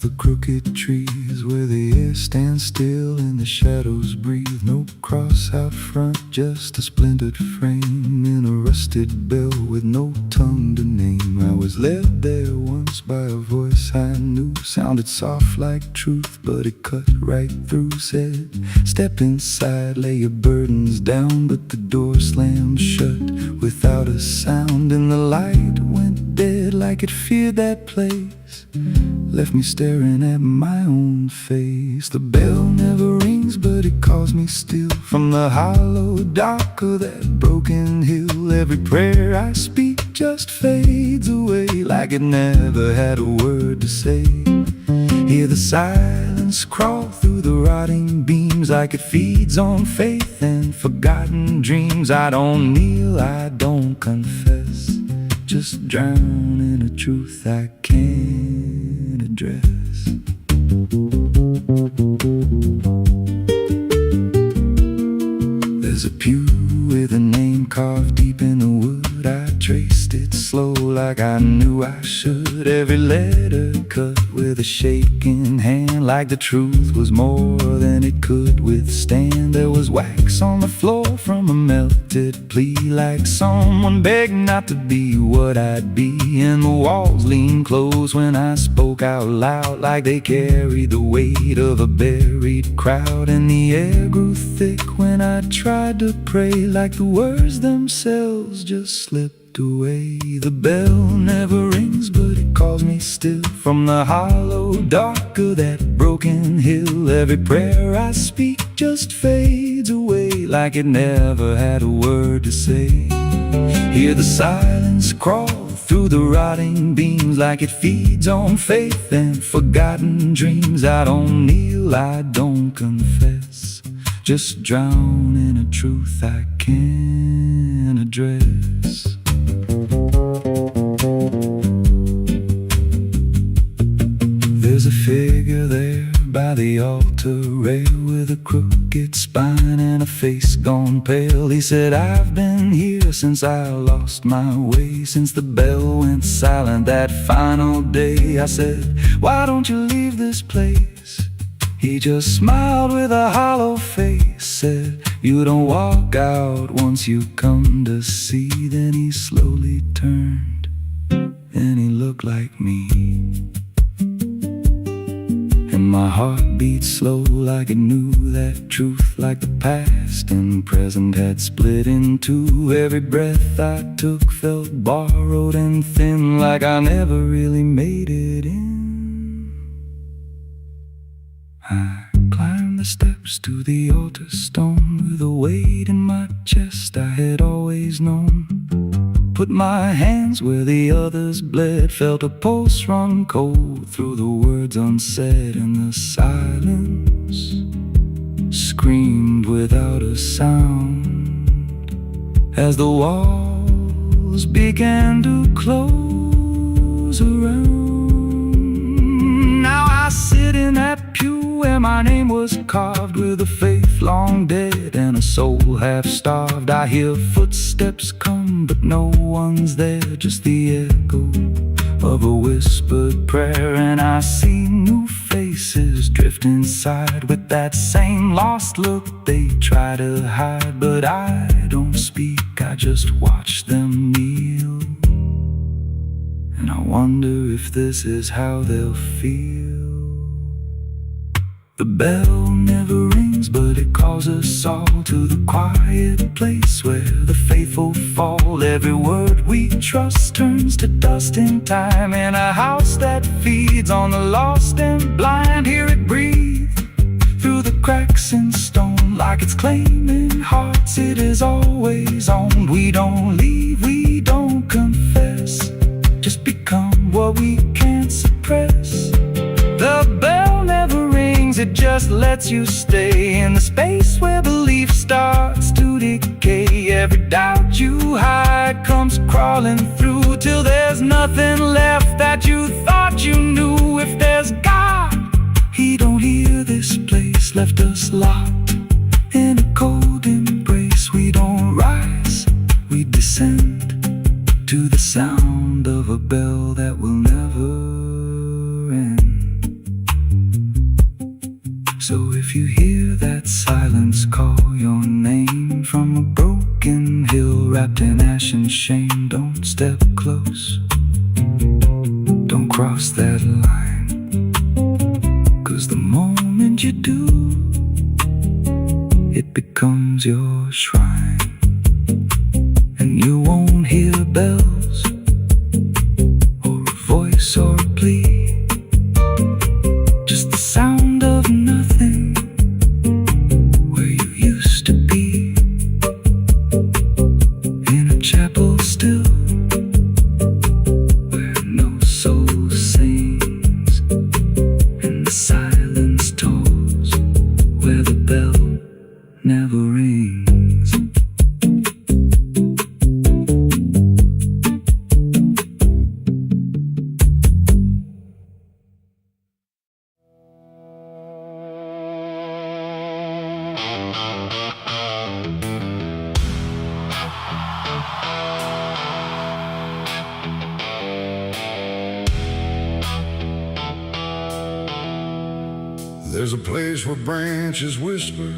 the crooked trees, where the air stands still and the shadows breathe. No cross out front, just a splintered frame in a rusted bell with no tongue to name. I was led there once by a voice I knew, sounded soft like truth, but it cut right through. Said, step inside, lay your burdens down, but the door slammed shut without a sound, and the light went dead like it feared that place, left me staring at my own face. The bell never rings, but it calls me still from the hollow dark of that broken hill. Every prayer I speak just fades away like it never had a word to say. Hear the silence crawl through the rotting beams like it feeds on faith and forgotten dreams. I don't kneel, I don't confess, just drown in a truth I can't address. There's a pew with a name carved deep in the wood. I traced it slow like I knew I should. Every letter cut with a shaking hand, like the truth was more than it could withstand. There was wax on the floor from a melted plea, like someone begged not to be what I'd be. And the walls leaned close when I spoke out loud, like they carried the weight of a buried crowd. And the air grew thick when I tried to pray, like the words themselves just slipped away. The bell never rings, but it calls me still from the hollow dark of that broken hill. Every prayer I speak just fades away like it never had a word to say. Hear the silence crawl through the rotting beams like it feeds on faith and forgotten dreams. I don't kneel, I don't confess, just drown in a truth I can't address. There's a figure there by the altar rail with a crooked spine and a face gone pale. He said, I've been here since I lost my way, since the bell went silent that final day. I said, why don't you leave this place? He just smiled with a hollow face, said, you don't walk out once you come to see. Then he slowly turned and he looked like me, and my heart beat slow like it knew that truth, like the past and present had split in two. Every breath I took felt borrowed and thin, like I never really made it in. I climbed the steps to the altar stone with a weight in my chest I had always known. Put my hands where the others bled, felt a pulse run cold through the words unsaid, and the silence screamed without a sound as the walls began to close around. Now I sit in that pew where my name was carved, with a faith long dead and a soul half starved. I hear footsteps come, but no one's there, just the echo of a whispered prayer. And I see new faces drift inside with that same lost look they try to hide. But I don't speak, I just watch them kneel, and I wonder if this is how they'll feel. The bell never rings, but it calls us all to the quiet place where the faithful fall. Every word we trust turns to dust in time, in a house that feeds on the lost and blind. Hear it breathe through the cracks in stone, like it's claiming hearts it is always owned. We don't leave, we don't confess, just become what we can't suppress. The bell never rings, it just lets you stay in the space where belief starts to decay. Every doubt you hide comes crawling through, till there's nothing left that you thought you knew. If there's God, He don't hear this place, left us locked in a cold embrace. We don't rise, we descend to the sound of a bell that will never end. So if you hear that silence call your name from a broken hill wrapped in ash and shame, don't step close, don't cross that line, 'cause the moment you do, it becomes your shrine. And you won't hear bells or a voice or a plea, just the sound of nothing where you used to be, in a chapel still where no soul sings, and the silence tolls where the bell never rings. There's a place where branches whisper,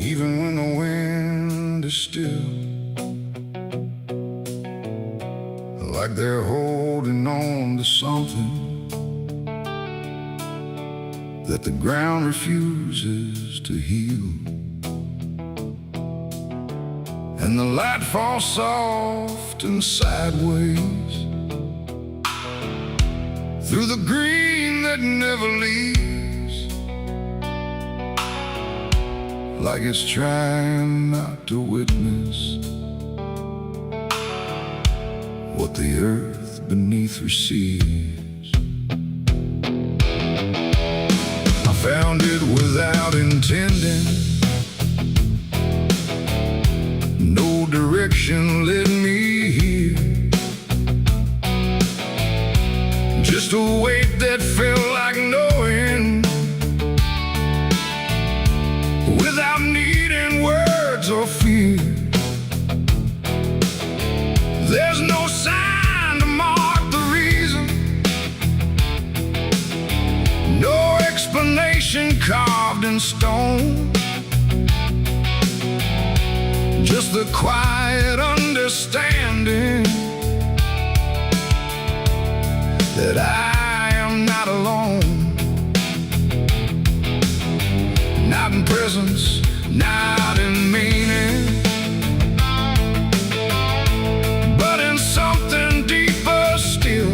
even when the wind is still, like they're holding on to something that the ground refuses to heal. And the light falls soft and sideways through the green that never leaves, like it's trying not to witness what the earth beneath receives. I found it without intending, no direction led me here, just a weight that felt like knowing, without needing words or fear. There's no sign to mark the reason, no explanation carved in stone, just the quiet understanding that I am not alone, not in presence, not in meaning, but in something deeper still,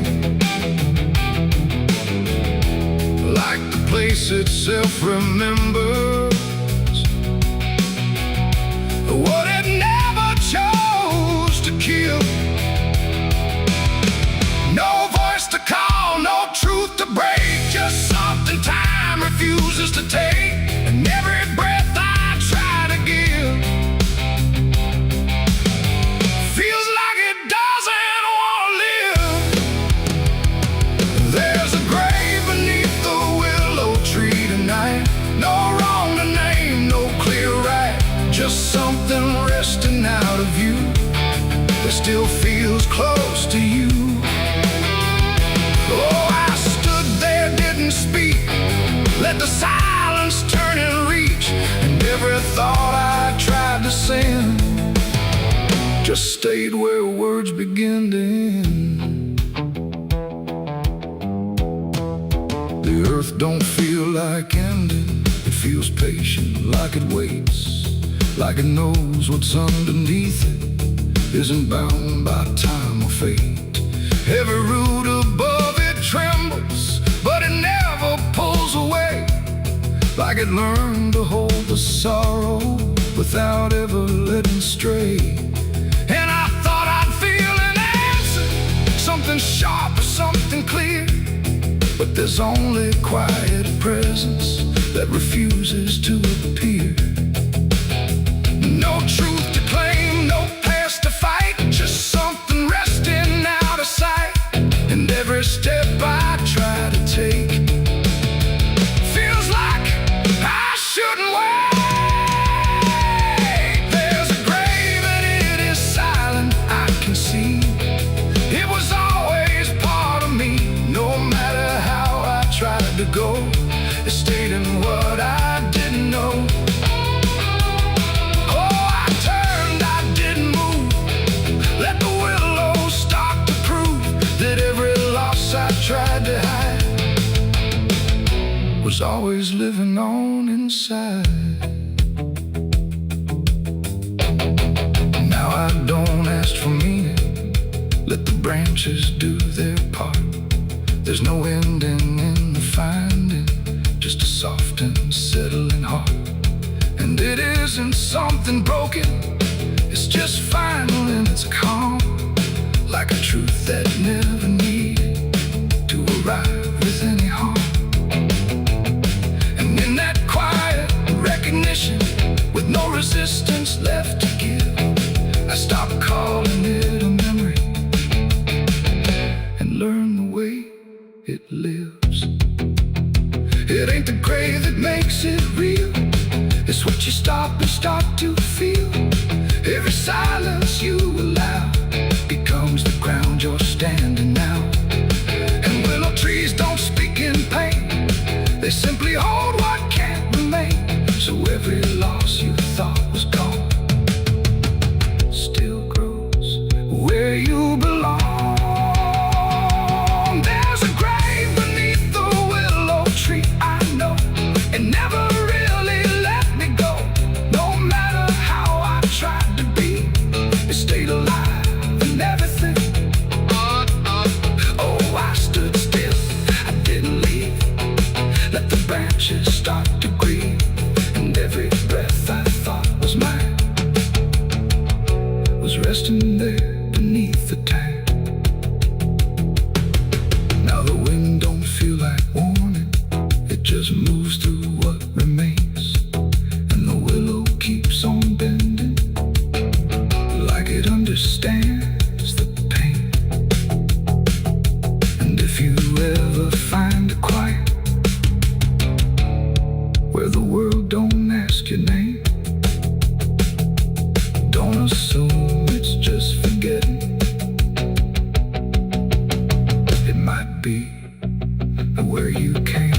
like the place itself remembers what it never chose to kill. No voice to call, no truth to break, just something time refuses to take, and every breath I try to give feels like it doesn't want to live. There's a grave beneath the willow tree tonight, no wrong to name, no clear right, just something resting out of you that still feels close to you. Oh, I stood there, didn't speak, let the silence turn and reach, and every thought I tried to send just stayed where words begin to end. The earth don't feel like ending, it feels patient, like it waits, like it knows what's underneath it isn't bound by time or fate. Every root above it trembles, but it never pulls away, like it learned to hold the sorrow without ever letting stray. And I thought I'd feel an answer, something sharp or something clear, but there's only quiet presence that refuses to appear. No truth to claim, no past to fight, just something resting out of sight, and every step I try to take feels like I shouldn't wait. There's a grave and it is silent, I can see. It was always part of me, no matter how I tried to to go, is stating what I didn't know. Oh, I turned, I didn't move. Let the willows start to prove that every loss I tried to hide was always living on inside. Now I don't ask for meaning, let the branches do their part. There's no ending in the finding, just a soft and settling heart. And it isn't something broken, it's just final and it's calm, like a truth that never needed to arrive with any harm. And in that quiet recognition, with no resistance left to give, I stopped calling it a memory and learned the way it lives. It ain't the gray that makes it real, it's what you stop and start to feel. Every silence you allow becomes the ground you're standing now. And willow trees don't speak in pain, they simply hold what can't remain. So every loss you thought was gone still grows where you belong. There's a grave beneath the willow tree, I know. It never really let me go. No matter how I tried to be, it stayed alive and everything. Oh, I stood still, I didn't leave. Let the branches start to grieve. And every breath I thought was mine was resting there beneath the tank. Now the wind don't feel like warning, it just moves through what remains. And the willow keeps on bending, like it understands the pain. And if you ever find a quiet where the world don't ask your name, don't assume it's just forgetting. It might be where you came.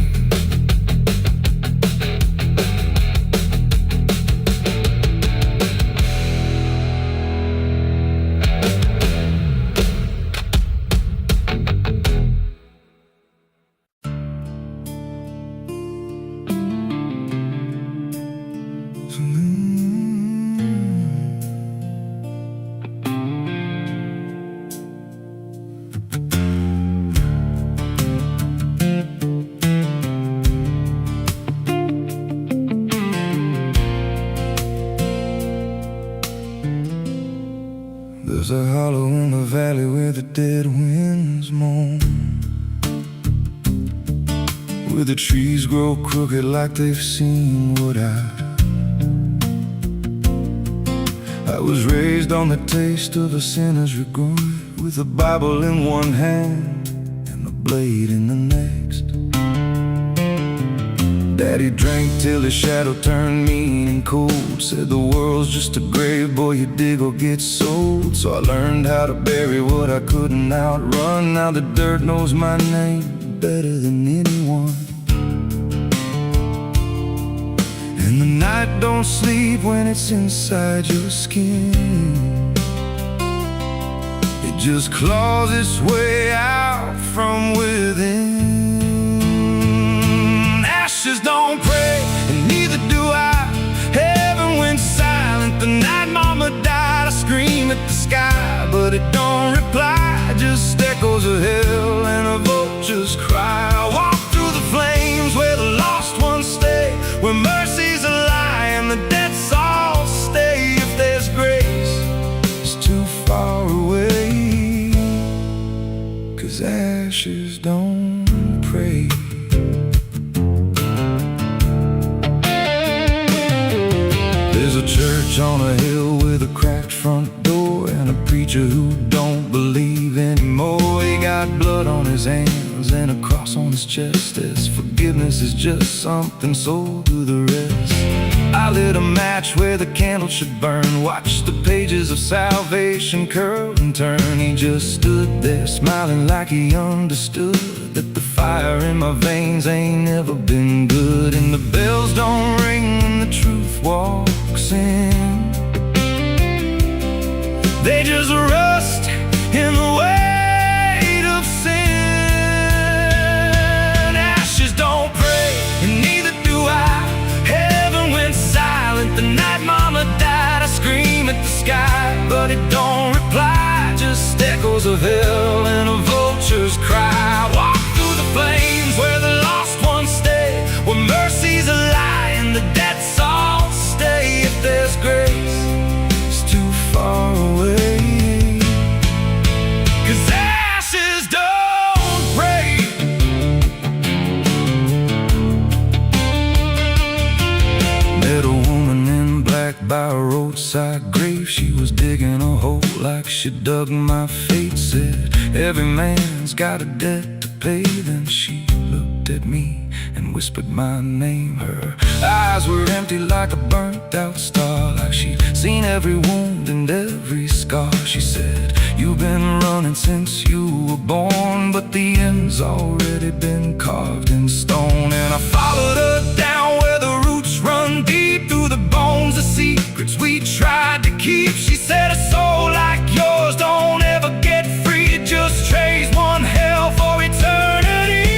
There's a hollow in the valley where the dead winds moan, where the trees grow crooked like they've seen what I was raised on the taste of a sinner's regret, with a Bible in one hand and a blade in the next. Daddy drank till his shadow turned mean and cold, said the world's just a grave, boy, you dig or get sold. So I learned how to bury what I couldn't outrun. Now the dirt knows my name better than anyone. And the night don't sleep when it's inside your skin, it just claws its way out from within. Ashes don't pray, and neither do I. Heaven went silent the night mama died. I scream at the sky, but it don't reply, just echoes of hell and a vulture's cry. I walk through the flames where the lost ones stay, where mercy's a lie and the dead's all stay. If there's grace, it's too far away, 'cause ashes don't pray. There's a church on a hill with a cracked front door, and a preacher who don't believe anymore. He got blood on his hands and a cross on his chest, as forgiveness is just something sold to the rest. I lit a match where the candle should burn, watched the pages of salvation curl and turn. He just stood there smiling like he understood that the fire fire in my veins ain't never been good, and the bells don't ring when the truth walks in. They just rust in the weight of sin. Ashes don't pray, and neither do I. Heaven went silent the night Mama died. I scream at the sky, but it don't reply. Just echoes of hell and a vulture's cry. Walk through the flames where the lost ones stay, where mercy's a lie and the debts all stay. If there's grace, it's too far away, 'cause ashes don't break. Met a woman in black by a roadside grave. She was digging a hole like she dug my fate. Said every man's got a debt to pay. Then she looked at me and whispered my name. Her eyes were empty like a burnt out star, like she'd seen every wound and every scar. She said, you've been running since you were born, but the end's already been carved in stone. And I followed her down where the roots run deep through the bones, the secrets we tried to keep. She said, a soul like yours don't ever get free. It just trades one hell for eternity.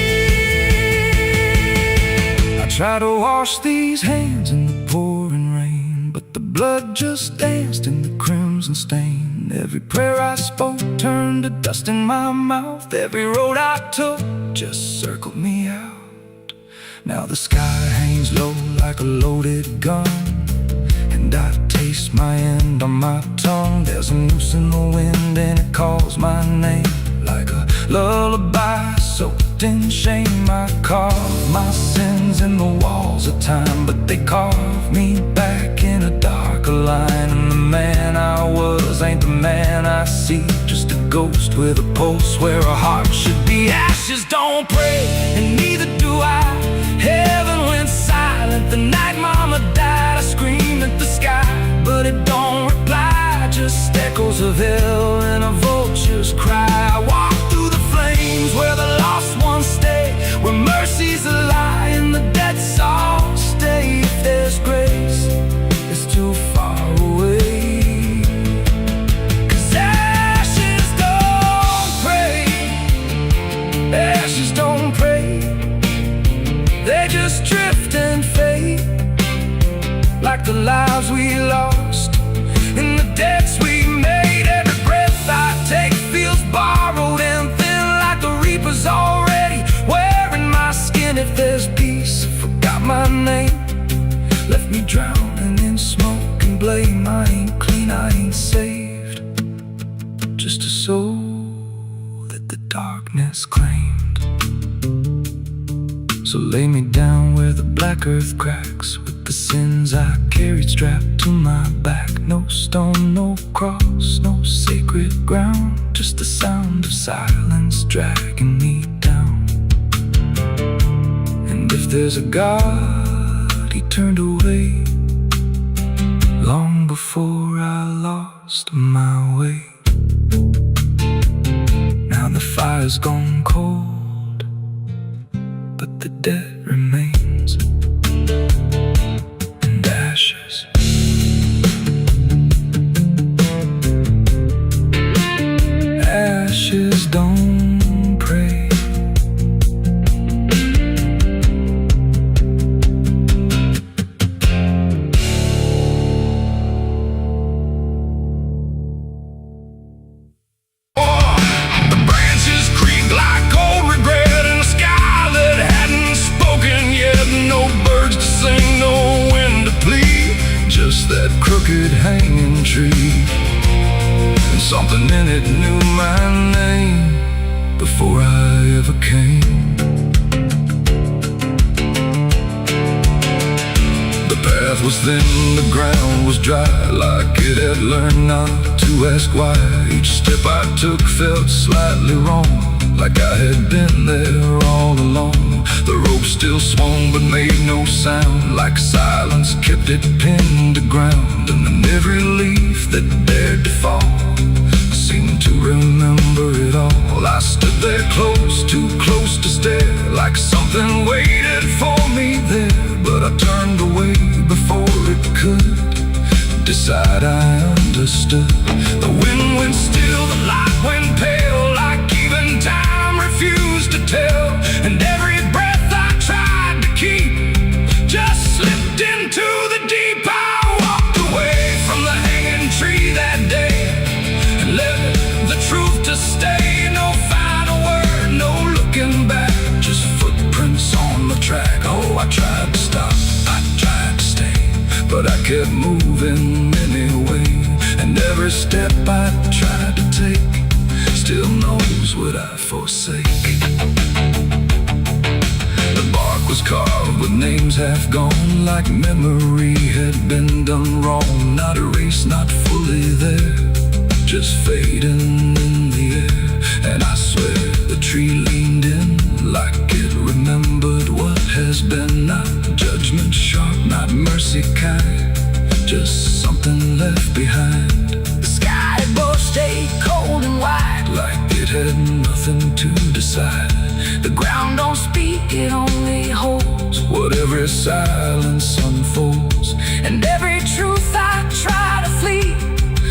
I try to wash these hands in the pouring rain, but the blood just danced in the crimson stain. Every prayer I spoke turned to dust in my mouth. Every road I took just circled me out. Now the sky hangs low like a loaded gun, and I taste my end on my tongue. There's a noose in the wind and it calls my name like a lullaby soaked in shame. I carve my sins in the walls of time, but they carve me back in a darker line. And the man I was ain't the man I see, just a ghost with a pulse where a heart should be. Ashes don't pray, and neither do I. Heaven went silent the night Mama died. I screamed at the sky, but it don't reply. Just echoes of hell and a vulture's cry. I walk through the flames where the lost ones stay, where mercy's a lie and the debts all stay. If there's grace, it's too far away, 'cause ashes don't pray. Ashes don't pray. They just drift and fade, like the lives we lost and the debts we made. Every breath I take feels borrowed and thin, like the reaper's already wearing my skin. If there's peace, I forgot my name, left me drowning in smoke and blame. I ain't clean, I ain't saved, just a soul that the darkness claimed. So lay me down where the black earth cracks, with the sins I carried strapped to my back. No stone, no cross, no sacred ground, just the sound of silence dragging me down. And if there's a God, he turned away long before I lost my way. Now the fire's gone cold, but the debt remains, and ashes. Ashes don't pray. The branches creak like old regret in a sky that hadn't spoken yet. No birds to sing, no wind to plead, just that crooked hanging tree. And something in it knew my name before I ever came. The path was thin, the ground was dry, like it had learned not to ask why. Each step I took felt slightly wrong, like I had been there all along. The rope still swung but made no sound, like silence kept it pinned to ground. And then every leaf that dared to fall seemed to remember it all. I stood there close, too close to stare, like something waited for me there. But I turned away before it could decide I understood. The wind went still, the light went pale, like even time refused to tell. And every breath I tried to keep just slipped into the deep. I walked away from the hanging tree that day and left the truth to stay. No final word, no looking back, just footprints on the track. Oh, I tried to stop, I tried to stay, but I kept moving anyway. And every step I tried to take still knows what I forsake. The bark was carved with names half gone, like memory had been done wrong. Not erased, not fully there, just fading in the air. And I swear the tree leaned in like it remembered what has been. Not judgment sharp, not mercy kind, just something left behind. The sky above stayed cold and white, like it had nothing to decide. The ground don't speak, it only holds what every silence unfolds. And every truth I try to flee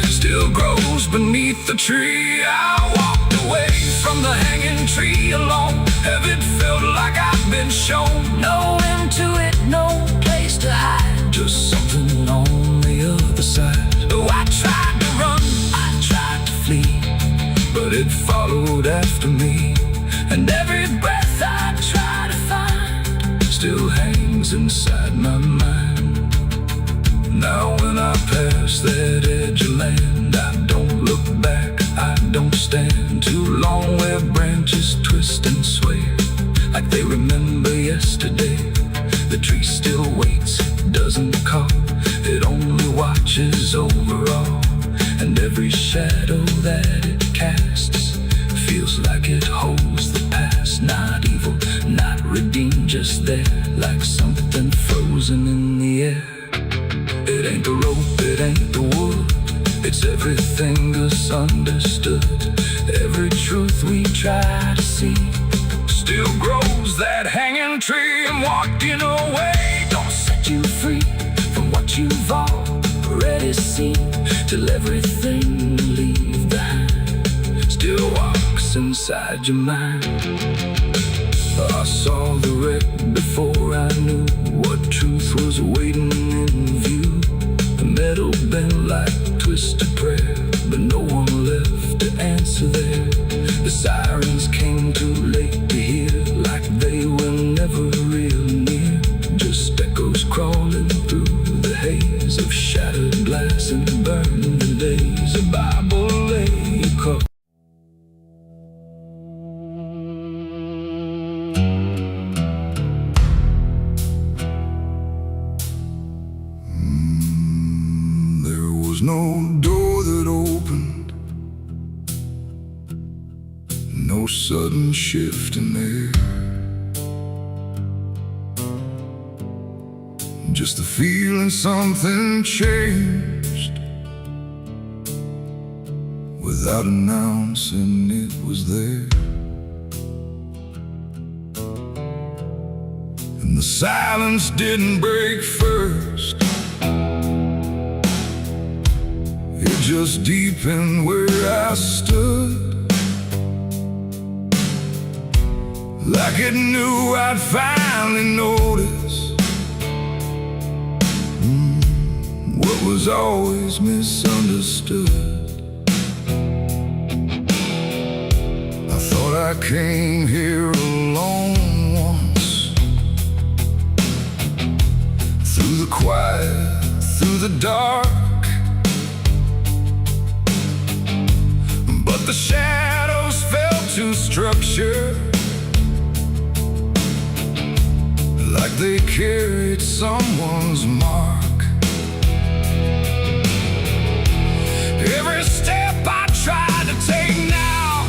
still grows beneath the tree. I walked away from the hanging tree alone. Heaven felt like I've been shown. No end to it, no place to hide, just something on the other side. Oh, I tried to run, I tried to flee, but it followed after me. And every breath I try to find still hangs inside my mind. Now when I pass that edge of land, I don't look back, I don't stand too long where branches twist and sway, like they remember yesterday. The tree still waits, doesn't call, it only watches over all. And every shadow that it casts feels like it holds the past. Not evil, not redeemed, just there, like something frozen in the air. It ain't the rope, it ain't the wood, it's everything misunderstood. Every truth we try to see still grows that hanging tree. And walking away don't set you free from what you've already seen, till everything you leave behind still walks inside your mind. I saw the wreck before I knew what truth was waiting in view. The metal bent like twisted prayer, but no one left to answer there. The sirens came too late to hear, like they were never real near, just echoes crawling through the haze of shattered glass and burning days. A Bible lay across. There was no door that opened, no sudden shift in air, just the feeling something changed without announcing it was there. And the silence didn't break first, it just deepened where I stood, like it knew I'd finally notice what was always misunderstood. I thought I came here alone once, through the quiet, through the dark, but the shadows fell to structure, like they carried someone's mark. Every step I tried to take now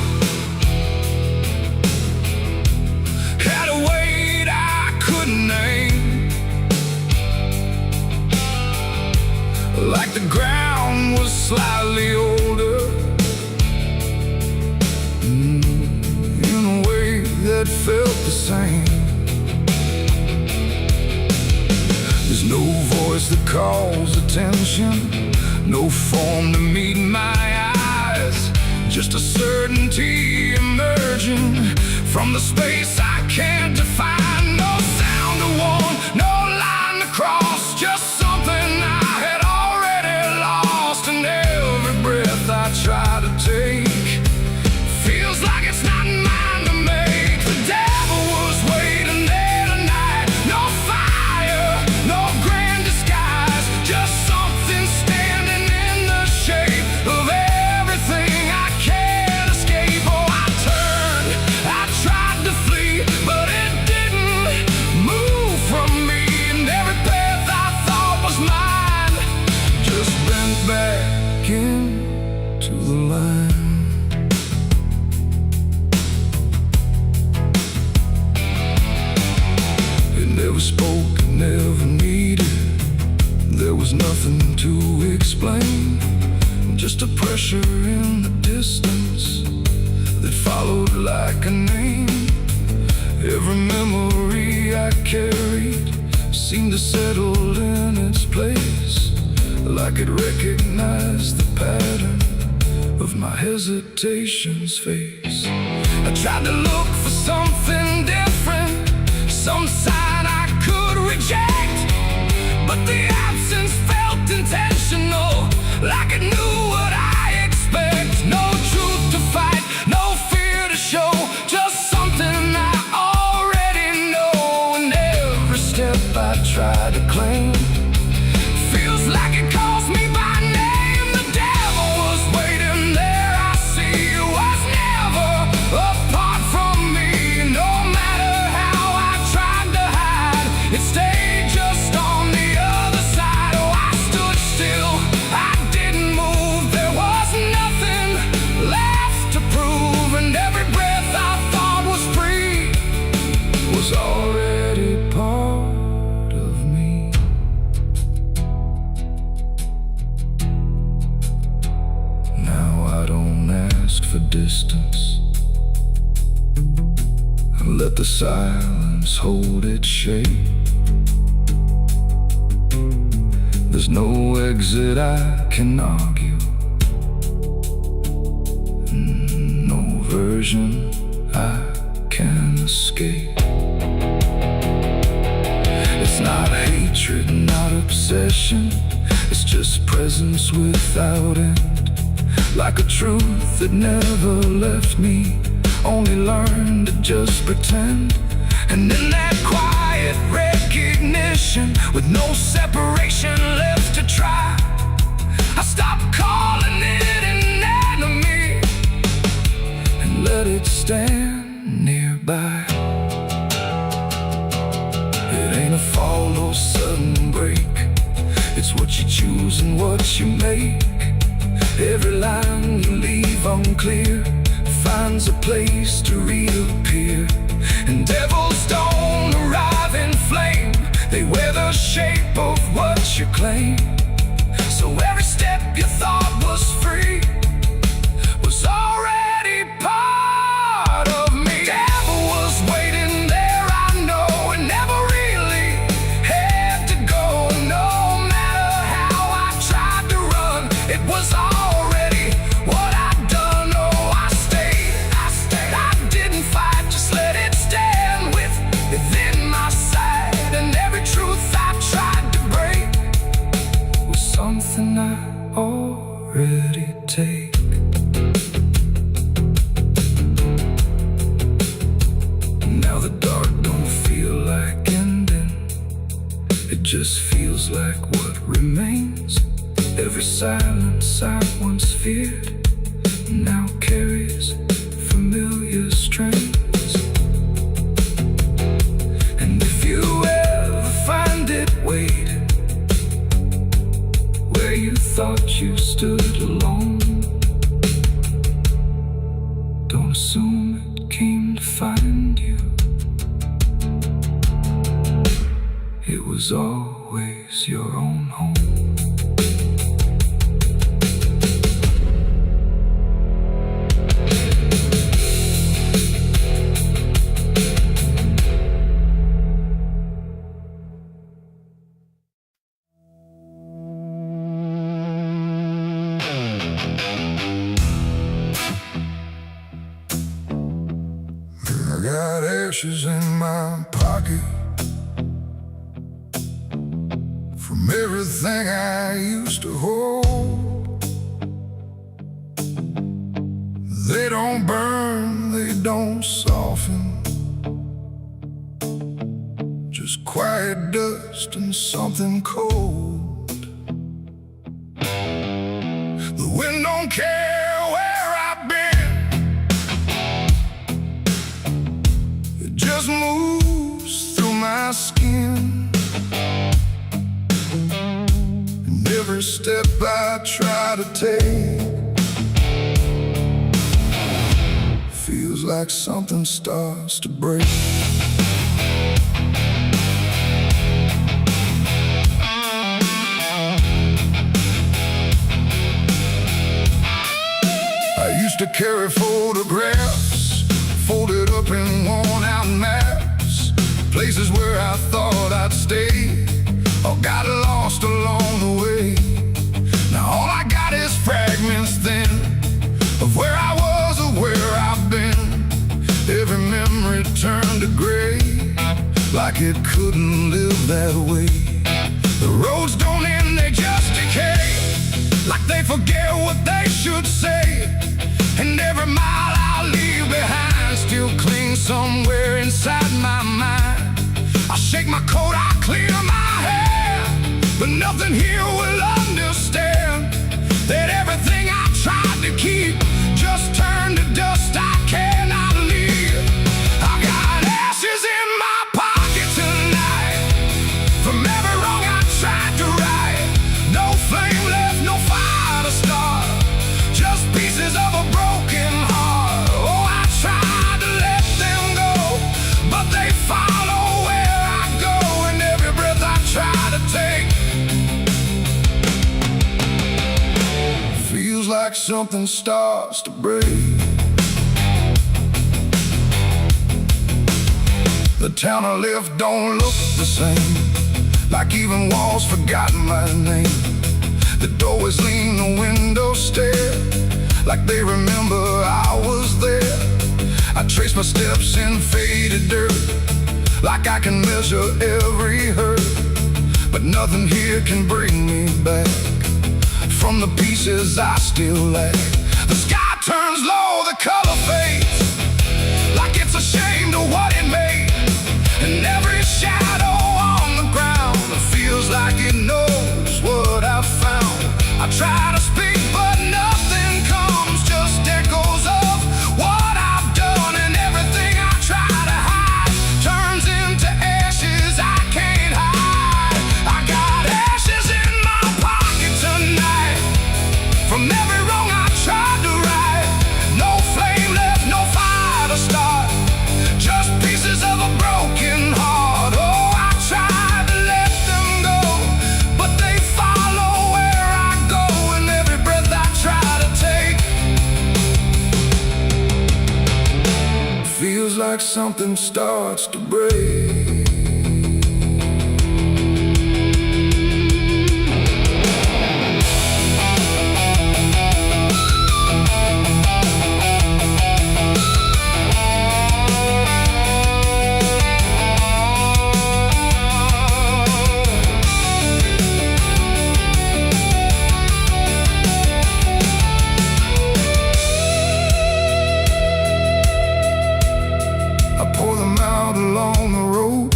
had a weight I couldn't name, like the ground was slightly older, in a way that felt the same. no voice that calls attention, no form to meet my eyes, just a certainty emerging from the space I can't define. No sound to warn, no line to cross, just something I had already lost. And every breath I try to take feels like it's not mine to make. The devil was waiting there tonight. No fire, no grand disguise, just something standing in the shape of everything I can't escape. Oh, I turned, I tried to flee, but it didn't move from me. And every path I thought was mine just bent back into the line. Never spoke, never needed. There was nothing to explain, just a pressure in the distance that followed like a name. Every memory I carried seemed to settle in its place, like it recognized the pattern of my hesitation's face. I tried to look for something different, some sign I could reject, but the absence felt intentional, like it knew what I expect. No truth to fight, no fear to show, just something I already know. And every step I try to claim feels like it calls me by name. The devil was waiting there, I see. It was never apart from me. No matter how I tried to hide, it stayed just on the other side. Oh, I stood still, I didn't move. There was nothing left to prove, and every breath I thought was free was already part of me. Now I don't ask for distance, I let the silence hold its shape. There's no exit I can argue, no version I can escape. It's not hatred, not obsession, it's just presence without end, like a truth that never left me, only learned to just pretend. And in that quiet recognition, with no separation left to try, I stopped calling it an enemy and let it stand nearby. It ain't a fall or sudden break, it's what you choose and what you make. Every line you leave unclear finds a place to reappear. And devils don't arrive in flame, they wear the shape of what you claim. So every step you thought was free was already part of me. Devil was waiting there, I know, and never really had to go. No matter how I tried to run, it was already what I'd done. Oh, I stayed, I didn't fight, just let it stand within my sight. And every truth I tried to break was something I already take. Now the dark don't feel like ending, it just feels like what remains. Every silence I once feared now carries familiar strains. And if you ever find it waiting where you thought you stood alone, don't assume it came to find you. It was always your own home. ashes in my pocket from everything I used to hold. They don't burn, they don't soften, just quiet dust and something cold. The wind don't care where I've been, it just moves through my skin. And every step I try to take feels like something starts to break. I used to carry photographs folded up in worn-out maps, places where I thought I'd stay or got lost along the way. Now all I got is fragments then of where I was or where I've been. Every memory turned to gray, like it couldn't live that way. The roads don't end, they just decay, like they forget what they should say. And every mile I leave behind still clings somewhere inside my mind. I shake my coat, I clear my hair, but nothing here will understand that everything I tried to keep just turned to dust I cannot leave. I got ashes in my pocket tonight from every wrong I tried to right. No flame left, no fire to start, just pieces of a broken heart. Oh, I tried to let them go, but they follow where I go, and every breath I try to take feels like something starts to break. The town I left don't look the same, like even walls forgotten my name. The doorways lean, the windows stare, like they remember I was there. I trace my steps in faded dirt, like I can measure every hurt, but nothing here can bring me back from the pieces I still lack. The sky turns low, the color fades, like it's ashamed of what it made. And every shadow on the ground feels like it knows what I've found. I try to speak, but nothing comes, just echoes of what I've done. And everything I try to hide turns into ashes I can't hide. I got ashes in my pocket tonight from every wrong I tried to right. No flame left, no fire to start, just pieces of a broken heart. Oh, I tried to let them go, but they follow where I go, and every breath I try to take feels like something starts to break. Along the road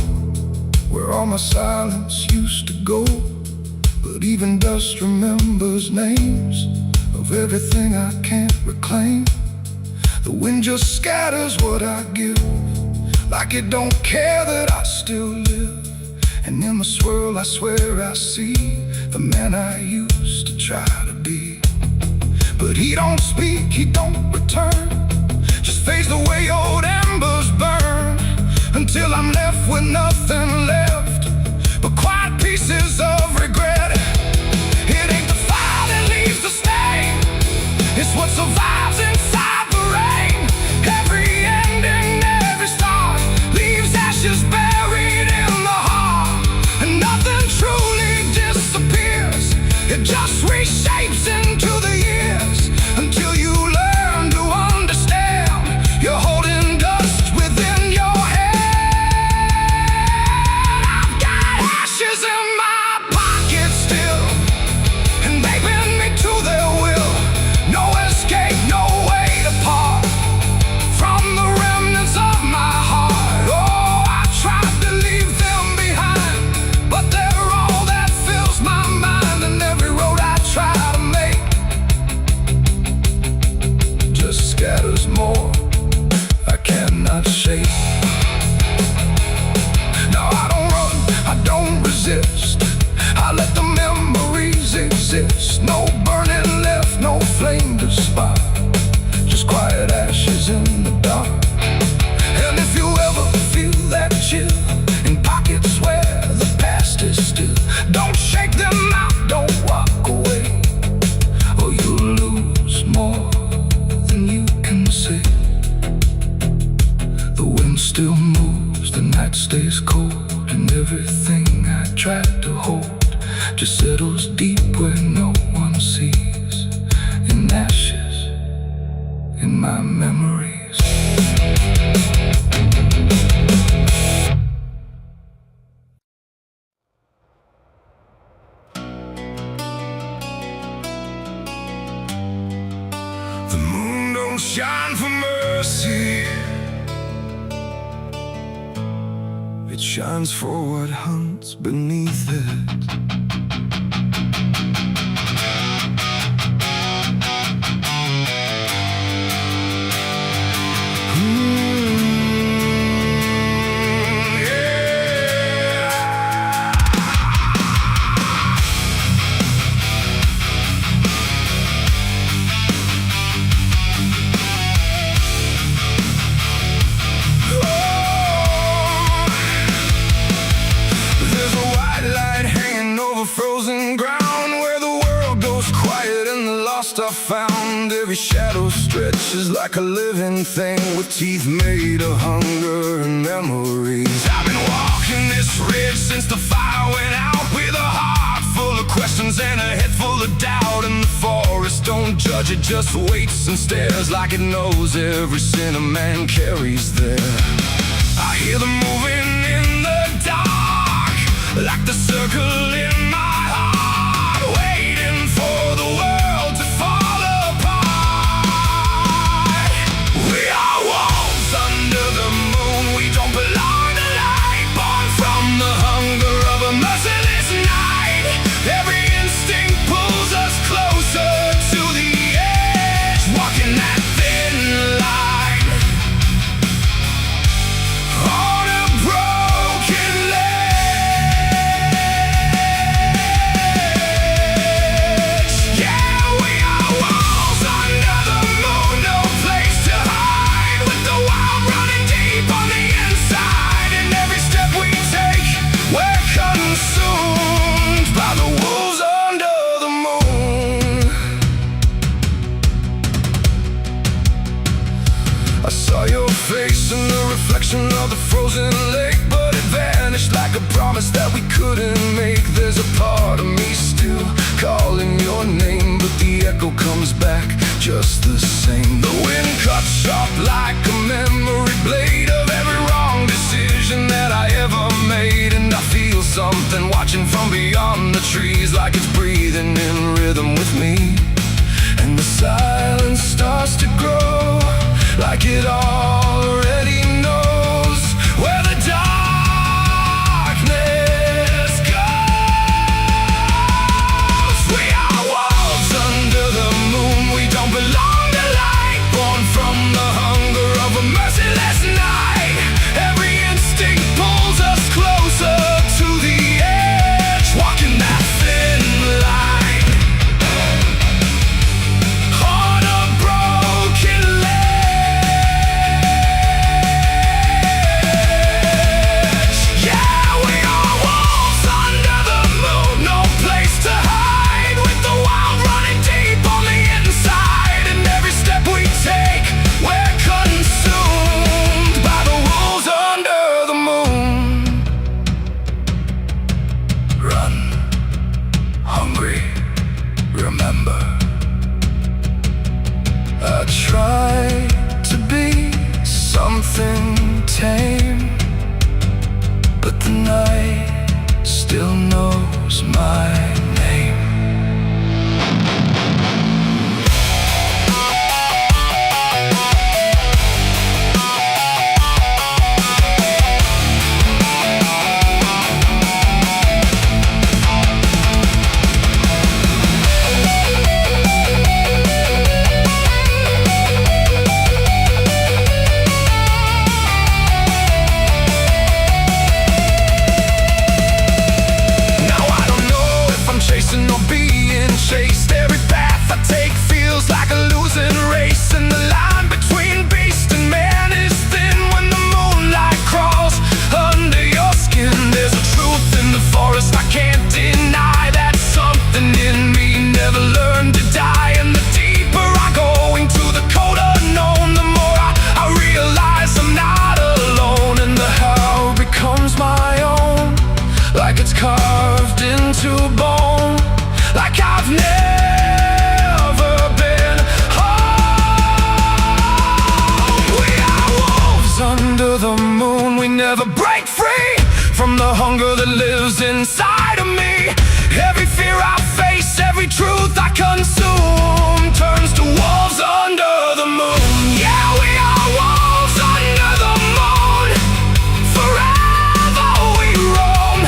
where all my silence used to go, but even dust remembers names of everything I can't reclaim. The wind just scatters what I give, like it don't care that I still live. And in the swirl I swear I see the man I used to try to be. But he don't speak, he don't return, just fades the way old embers burn, until I'm left with nothing left but quiet pieces of regret. It ain't the fire that leaves the stain, it's what survives inside the rain. Every ending, every start leaves ashes buried in the heart, and nothing truly disappears, it just reshapes into the years, until you learn to understand you're holding dust within your head. resist. I let the memories exist. No burning left, no flame to spark, just quiet ashes in the dark. And if you ever feel that chill in pockets where the past is still, don't shake them out, don't walk away, or you'll lose more than you can say. The wind still moves, the night stays cold, and everything I tried to hold just settles deep where no one sees, in ashes, in my memories. The moon don't shine for mercy, it shines for what hunts beneath it. Frozen ground where the world goes quiet and the lost are found. Every shadow stretches like a living thing with teeth made of hunger and memories. I've been walking this ridge since the fire went out, with a heart full of questions and a head full of doubt. And the forest don't judge, it just waits and stares like it knows every sin a man carries there. I hear them moving in the dark, like the circle in my heart, waiting for the world to fall apart. We are wolves under the moon, we don't belong to light, born from the hunger of a merciless night. Every instinct pulls us closer to the edge, walking that thin line on a broken ledge. Yeah, we are wolves under the moon, no place to hide, with the wild running deep on the inside. And every step we take, we're consumed by the wolves under the moon. I saw your face in the reflection of the frozen lake, but it vanished like a promise that we couldn't make. There's a part of me still calling your name, but the echo comes back just the same. The wind cuts sharp like a memory blade of every wrong decision that I ever made. And I feel something watching from beyond the trees, like it's breathing in rhythm with me. And the silence starts to grow, like it already knows where the darkness goes. We are wolves under the moon, we don't belong to light, born from the hunger of a merciless night. Every instinct pulls us closer to the edge, walking that thin line on a broken ledge. free from the hunger that lives inside of me. Every fear I face, every truth I consume turns to wolves under the moon. Yeah, we are wolves under the moon. Forever we roam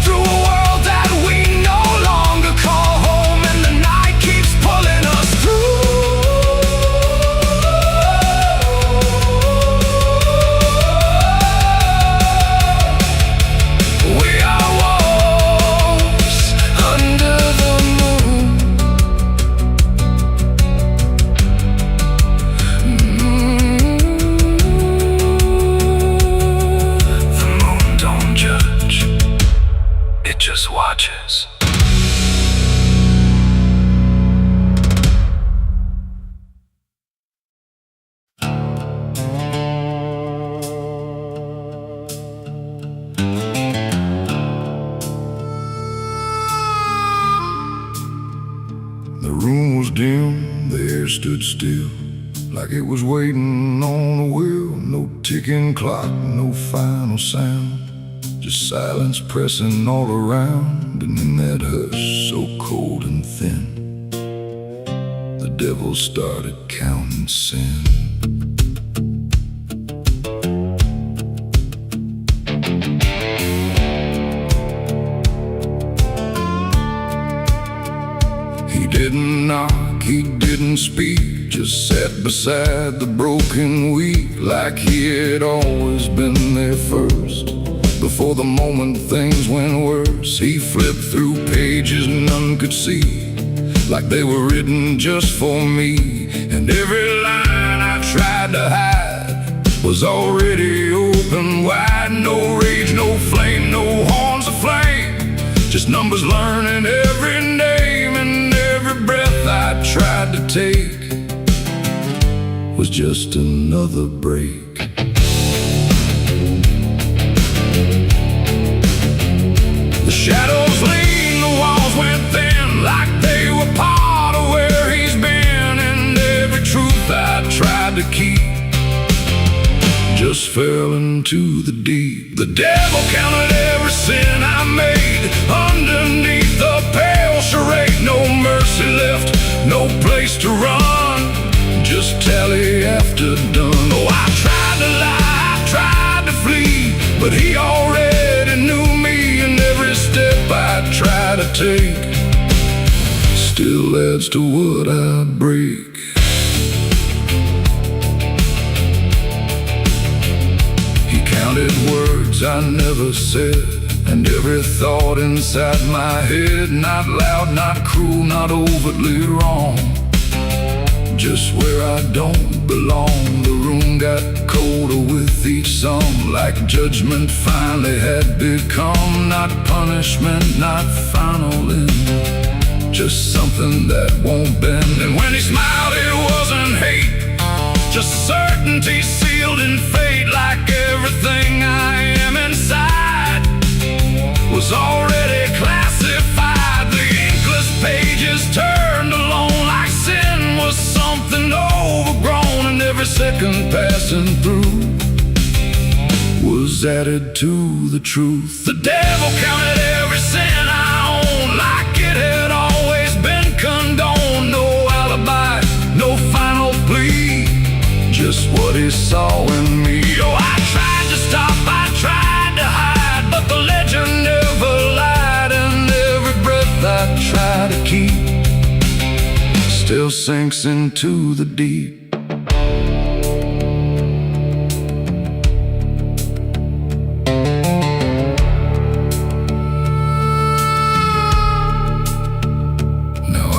through a world that we no longer call home, and the night keeps pulling us through. We are wolves under the moon. The moon don't judge, it just watches. The room was dim, the air stood still, like it was waiting on a wheel. No ticking clock, no final sound, just silence pressing all around. And in that hush, so cold and thin, the devil started counting sin. He didn't knock, he didn't speak, just sat beside the broken weak, like he had always been there first. Before the moment things went worse, he flipped through pages none could see, like they were written just for me. And every line I tried to hide was already open wide. No rage, no flame, no horns of flame, just numbers learning every name. And every breath I tried to take was just another break. The shadows lean, the walls went thin, like they were part of where he's been. And every truth I tried to keep just fell into the deep. The devil counted every sin I made underneath the pale charade. No mercy left, no place to run, just tally after done. Oh, I tried to lie, I tried to flee, but he already knew me. And every step I try to take still adds to what I break. He counted words I never said, and every thought inside my head. Not loud, not cruel, not overtly wrong, just where I don't belong. The room got colder with each song, like judgment finally had become. Not punishment, not final end, just something that won't bend. And when he smiled, it wasn't hate, just certainty sealed in fate. Like everything I am inside was already classified. The inkless pages turned alone, like sin was something overgrown. And every second passing through was added to the truth. The devil counted every sin I own, like it had always been condoned. No alibi, no final plea, just what he saw in me. Oh, I tried to stop, I tried to hide, but the legend never lied. And every breath I try to keep still sinks into the deep.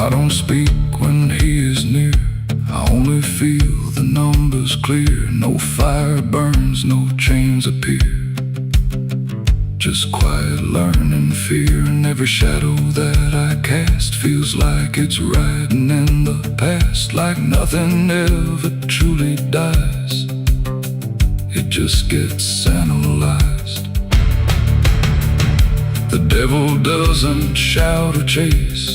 I don't speak when he is near, I only feel the numbers clear. No fire burns, no chains appear, just quiet learning fear. And every shadow that I cast feels like it's riding in the past, like nothing ever truly dies, it just gets analyzed. The devil doesn't shout or chase,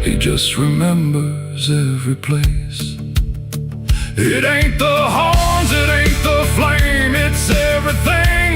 he just remembers every place. It ain't the horns, it ain't the flame, it's everything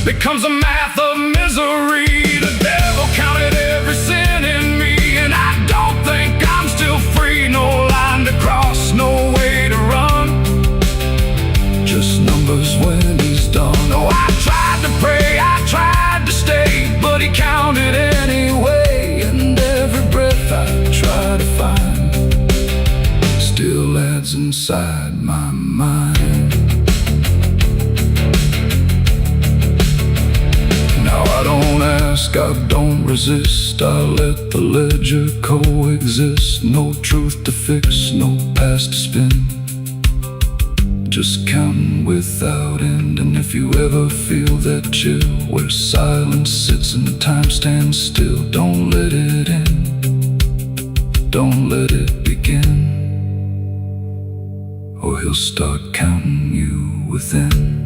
becomes a math of misery. The devil counted every sin in me, and I don't think I'm still free. No line to cross, no way to run, just numbers when he's done. Oh, I tried to pray, I tried to stay, but he counted anyway. And every breath I try to find still adds inside my mind. Now I don't ask, I don't resist, I let the ledger coexist. No truth to fix, no past to spin, just counting without end. And if you ever feel that chill where silence sits and time stands still, don't let it in, don't let it begin, or he'll start counting you within.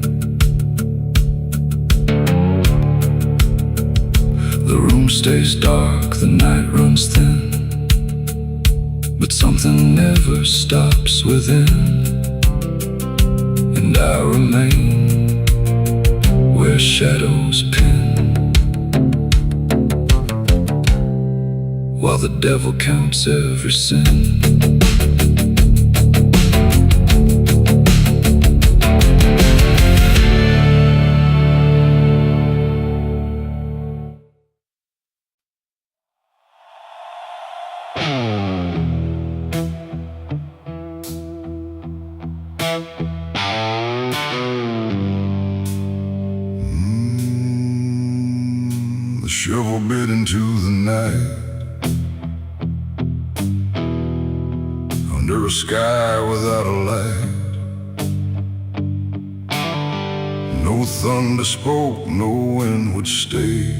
The room stays dark, the night runs thin, but something never stops within. And I remain where shadows pin, while the devil counts every sin. The shovel bit into the night, under a sky without a light. No thunder spoke, no wind would stay,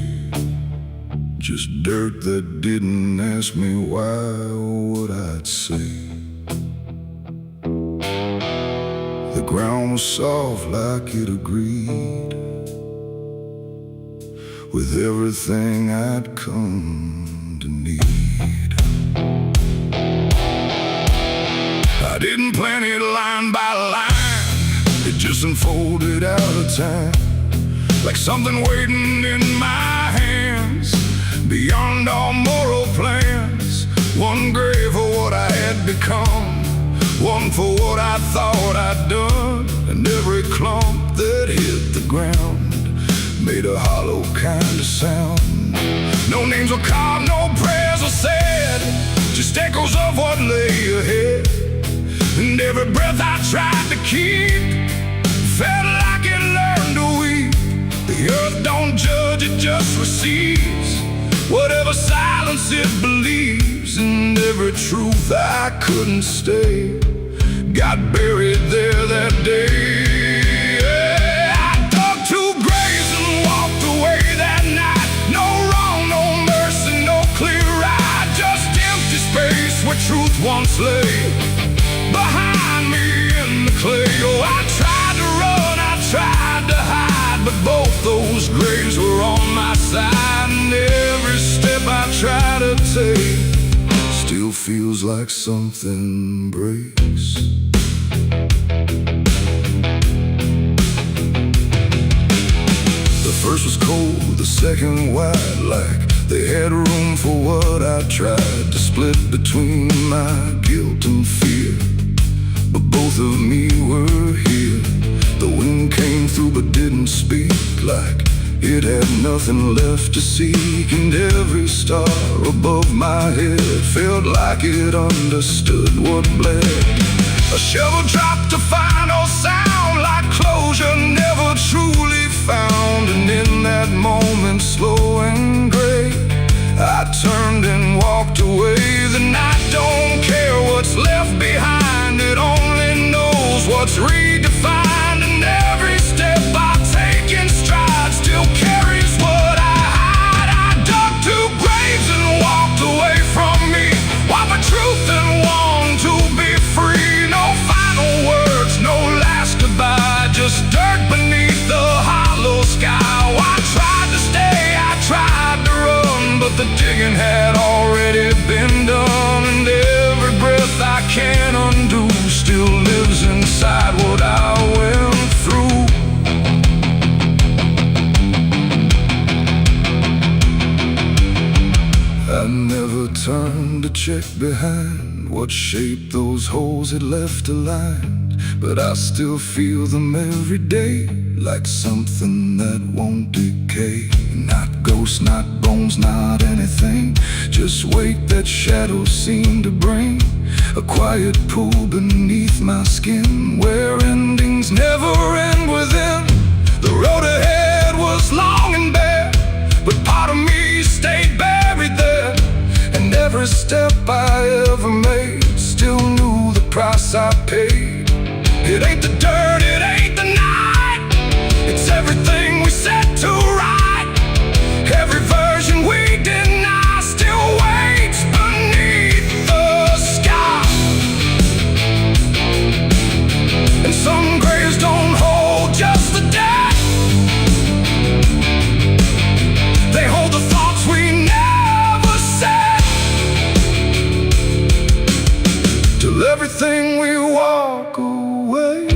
just dirt that didn't ask me why or what I'd say. The ground was soft like it agreed with everything I'd come to need. I didn't plan it line by line, it just unfolded out of time, like something waiting in my hands, beyond all moral plans. One grave for what I had become, one for what I thought I'd done, and every clump that hit the ground made a hollow kind of sound. No names were carved, no prayers were said, just echoes of what lay ahead. And every breath I tried to keep felt like it learned to weep. The earth don't judge, it just receives whatever silence it believes. And every truth I couldn't stay got buried there that day. Where truth once lay behind me in the clay. Oh, I tried to run, I tried to hide, but both those graves were on my side. And every step I try to take still feels like something breaks. The first was cold, the second wide, like they had room for what I tried to split between my guilt and fear. But both of me were here. The wind came through but didn't speak, like it had nothing left to seek. And every star above my head felt like it understood what bled. A shovel dropped to final sound, like closure never truly found. And in that moment, slow and gray, I turned and walked away. The night don't care what's left behind, it only knows what's redefined. And every step I take in stride still carries what I hide. I dug two graves and walked away from me, while the truth and want to be free. No final words, no last time to check behind what shape those holes had left aligned. But I still feel them every day, like something that won't decay. Not ghosts, not bones, not anything, just weight that shadows seem to bring. A quiet pool beneath my skin, where endings never end within. The road ahead was long and bare, but part of me stayed buried there. And every step I ever made still knew the price I paid. It ain't the dirt, it ain't the night, it's everything we set to right. Every version we deny still waits beneath the sky. And some graves don't hold just the dead, they hold the thoughts we never said. Till everything we walk away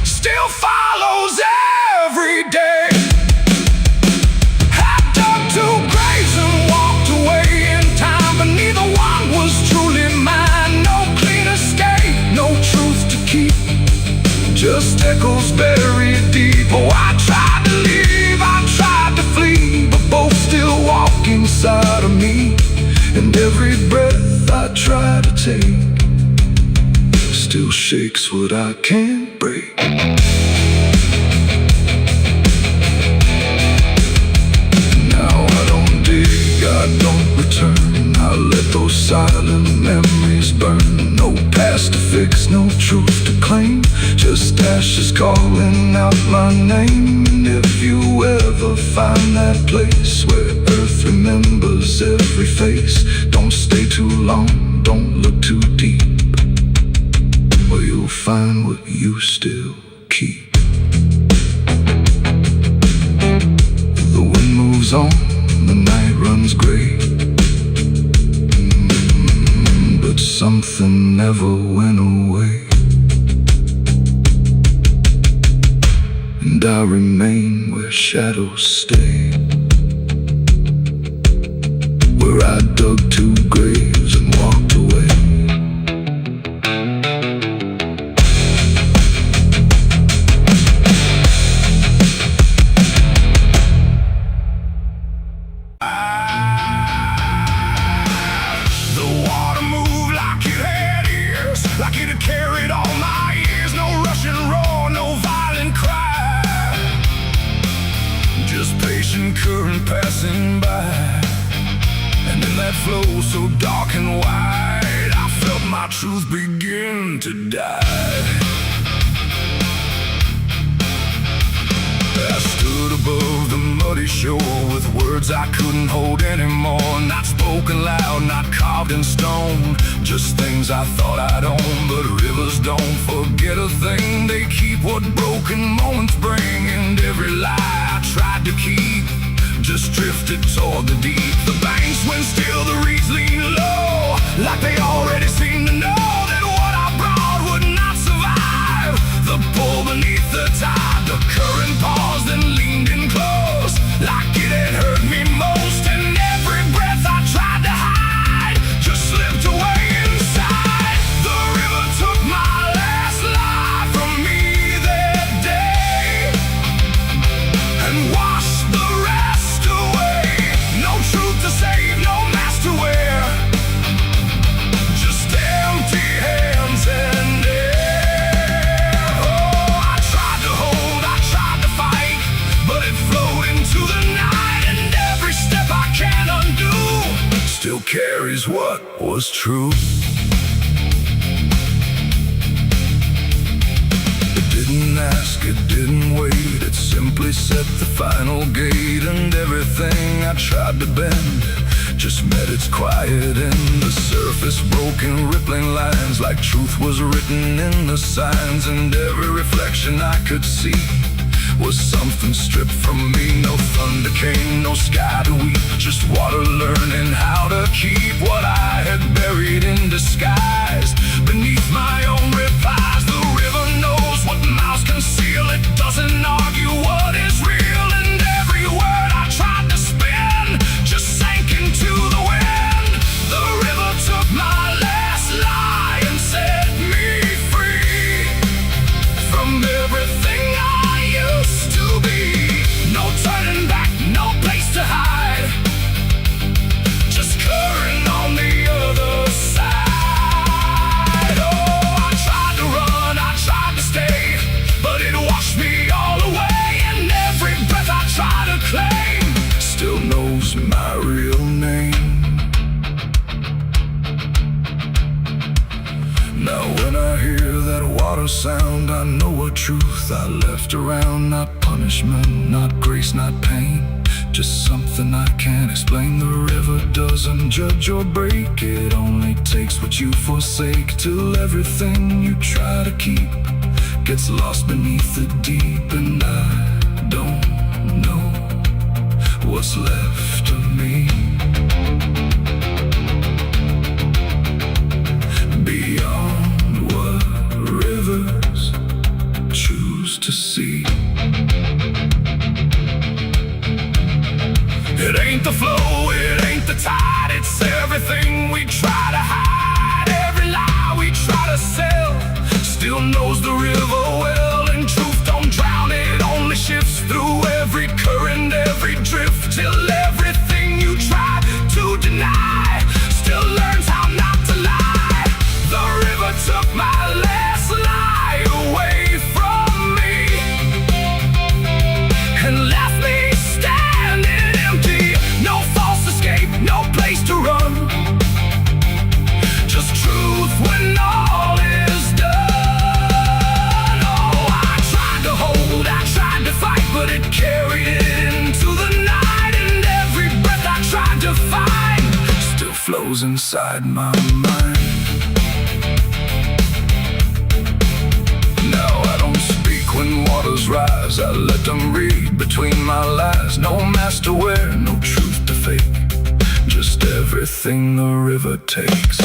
still follows every day. I dug two graves and walked away in time, but neither one was truly mine. No clean escape, no truth to keep, just echoes buried deep. Oh, I tried to leave, I tried to flee, but both still walk inside of me. And every breath I try to take still shakes what I can't break. Now I don't dig, I don't return, I let those silent memories burn. No past to fix, no truth to claim, just ashes calling out my name. And if you ever find that place where earth remembers every face, don't stay too long, don't look too deep, or you'll find what you still keep. The wind moves on, the night runs gray, but something never went away. And I remain where shadows stay, where I dug two graves and walked away. The water moved like it had ears, like it had carried all my years. No rushing roar, no violent cry, just patient current passing by. And in that flow so dark and wide, I felt my truth begin to die. I stood above the muddy shore with words I couldn't hold anymore. Not spoken loud, not carved in stone, just things I thought I'd own. But rivers don't forget a thing, they keep what broken moments bring. And every lie I tried to keep just drifted toward the deep. The banks went still, the reeds lean low, like they already seemed to know that what I brought would not survive the pull beneath the tide. The current paused and leaned in close, like it had hurt me most. And every breath I tried to hide just slipped away inside. The river took my last life from me that day and washed the rest away. No truth to save, no mask to wear, just empty hands and air. Oh, I tried to hold, I tried to fight, but it flowed into the night. And every step I can't undo still carries what was true. It didn't ask, it didn't wait, it simply set the final gate. And everything I tried to bend just met its quiet end. The surface broken, rippling lines, like truth was written in the signs. And every reflection I could see was something stripped from me. No thunder came, no sky to weep, just water learning how to keep what I had buried in disguise beneath my own replies. The river knows what mouths conceal, it doesn't argue what is real. And every word I tried to spin just I know a truth I left around. Not punishment, not grace, not pain, just something I can't explain. The river doesn't judge or break, it only takes what you forsake, till everything you try to keep gets lost beneath the deep. And I don't know what's left of me beyond what rivers choose to see. It ain't the flow, it ain't the tide, it's everything we try to hide. Every lie we try to sell still knows the river well, and truth don't drown, it only shifts through every current, every drift, till everything you try to deny still learns how not to lie. The river took my last lie away from me and left me standing empty. No false escape, no place to run, just truth when all is done. Oh, I tried to hold, I tried to fight, but it carried it into the night. And every breath I tried to find still flows inside my mind. Now I don't speak when waters rise, I let them read between my lies. No mask to wear, no truth to fake, just everything the river takes.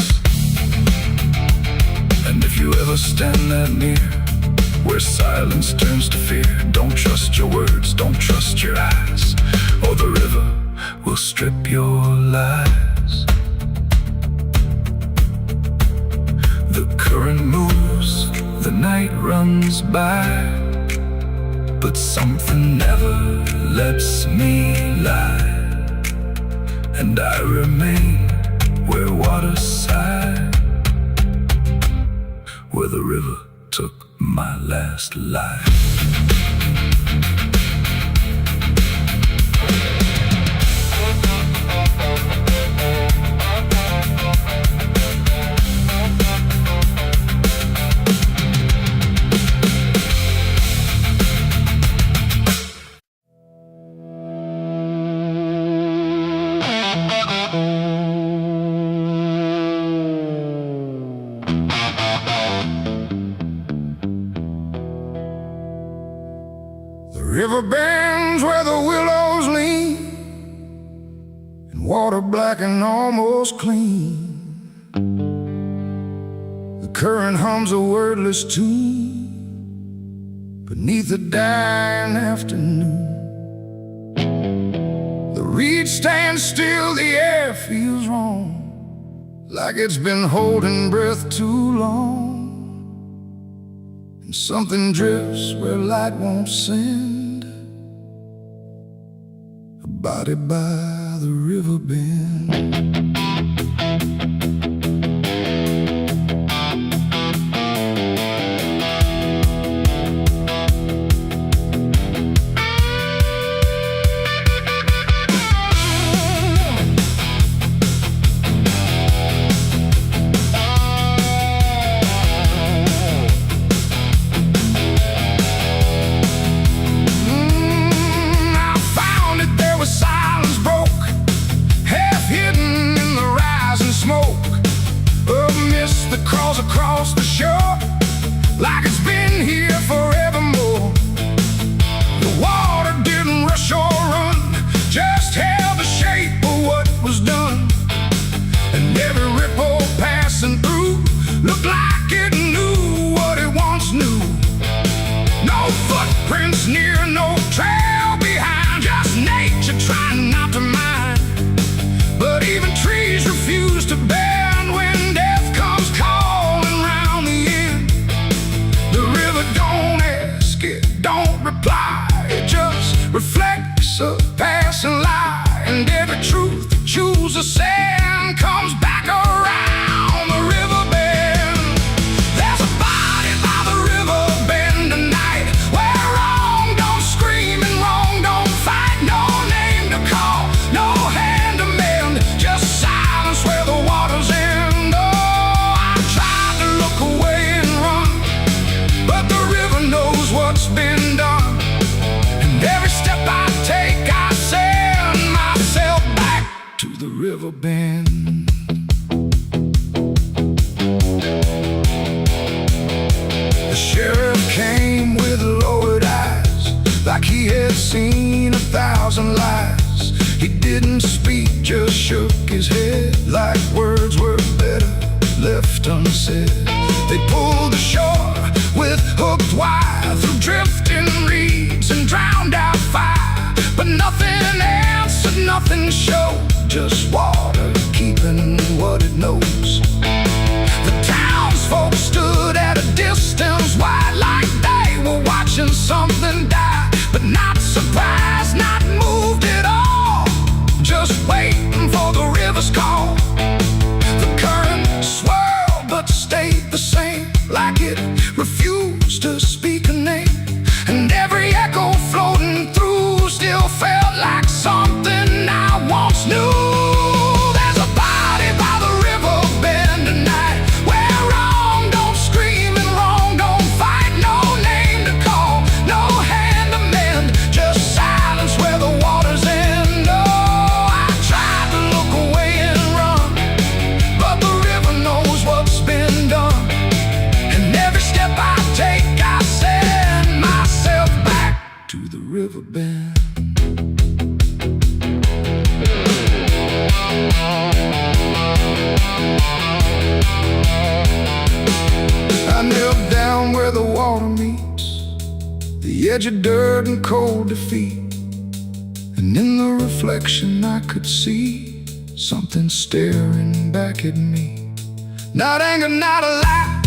And if you ever stand that near, where silence turns to fear, don't trust your words, don't trust your eyes, or the river will strip your lies. The current moves, the night runs by, but something never lets me lie. And I remain where waters sigh, where the river took my last life. The river bends where the willows lean, and water black and almost clean. The current hums a wordless tune beneath the dying afternoon. The reed stands still, the air feels wrong, like it's been holding breath too long. And something drifts where light won't send, a body by the river bend. Across the shore, like it's been here forevermore. The water didn't rush or run, just held the shape of what was done. And every ripple passing through looked like it knew what it once knew. No footprints near, no trail behind, just nature trying not to mind. But even trees refuse to bend when death comes calling round the end. The river don't ask, it don't reply, it just reflects a passing lie. And every truth that chooses sand comes back around the river bend. There's a body by the river bend tonight, where wrong don't scream and wrong don't fight. No name to call, no hand to mend, just silence where the waters end. Oh, I tried to look away and run, but the river like words were better left unsaid. They pulled ashore with hooked wire through drifting reeds and drowned out fire, but nothing answered, nothing showed, just water keeping what it knows. The townsfolk stood at a distance wide, like they were watching something die, but not surprised, not moved at all, just waiting for the river's call. The current swirled but stayed the same, like it refused to speak a name, and every echo floating through still felt like something I once knew. There's a body by the river bend tonight, where wrong don't scream and wrong don't fight. No name to call, no hand to mend, just silence where the waters end. Oh, I tried to look away and run, but the river knows what's been done. And every step I take, I send myself back to the river bend. I knelt down where the water meets the edge of dirt and cold defeat, and in the reflection I could see something staring back at me. Not anger, not a lie,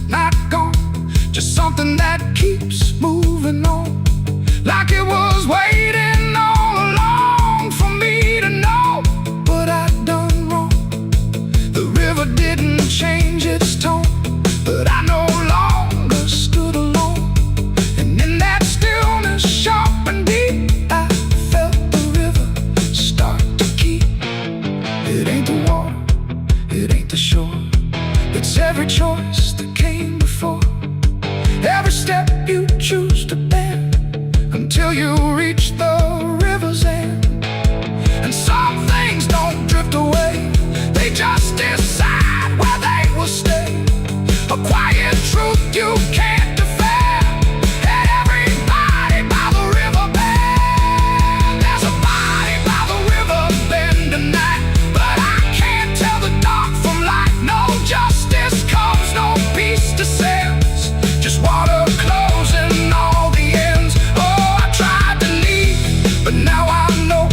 not gone, just something that keeps moving on, like it was waiting all along for me to know what I'd done wrong. The river didn't change its tone, but I no longer stood alone. And in that stillness, sharp and deep, I felt the river start to keep. It ain't the water, it ain't the shore, it's every choice that came before, every step you choose to bend, until you reach the river's end. And some things don't drift away, they just decide where they will stay. A quiet truth you can't defend, and everybody by the river bend. There's a body by the river bend tonight, but I can't tell the dark from light. No justice comes, no peace descends, just water closing all the ends. Oh, I tried to leave, but now I know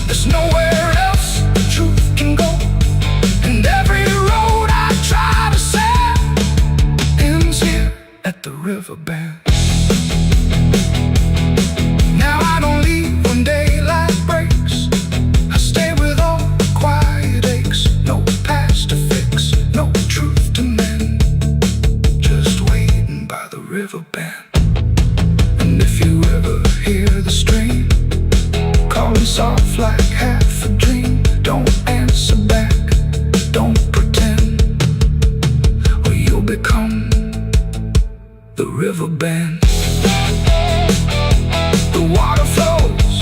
there's nowhere else the truth can go. And every road I try to set ends here at the river bend. Now I don't leave when daylight breaks, I stay with all the quiet aches. No past to fix, no truth to mend, just waiting by the river bend. And if you ever hear the stream calling soft like half a dream, don't answer back, don't pretend, or you'll become the river bend. The water flows,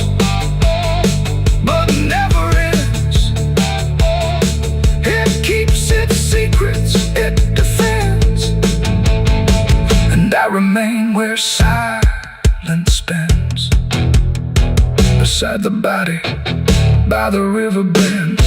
but never ends. It keeps its secrets, it defends, and I remain where silence bends, beside the body by the river bend.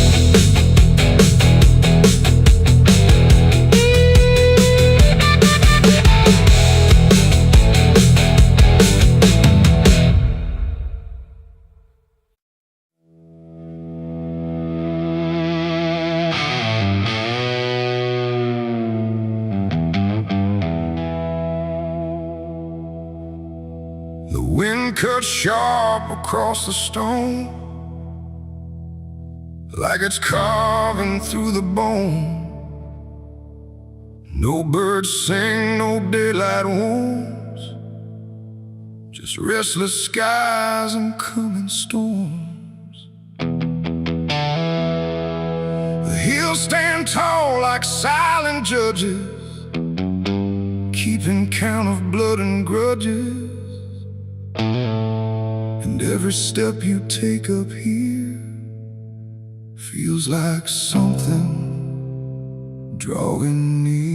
The wind cuts sharp across the stone, like it's carving through the bone. No birds sing, no daylight wounds, just restless skies and coming storms. The hills stand tall like silent judges, keeping count of blood and grudges. And every step you take up here feels like something drawing near.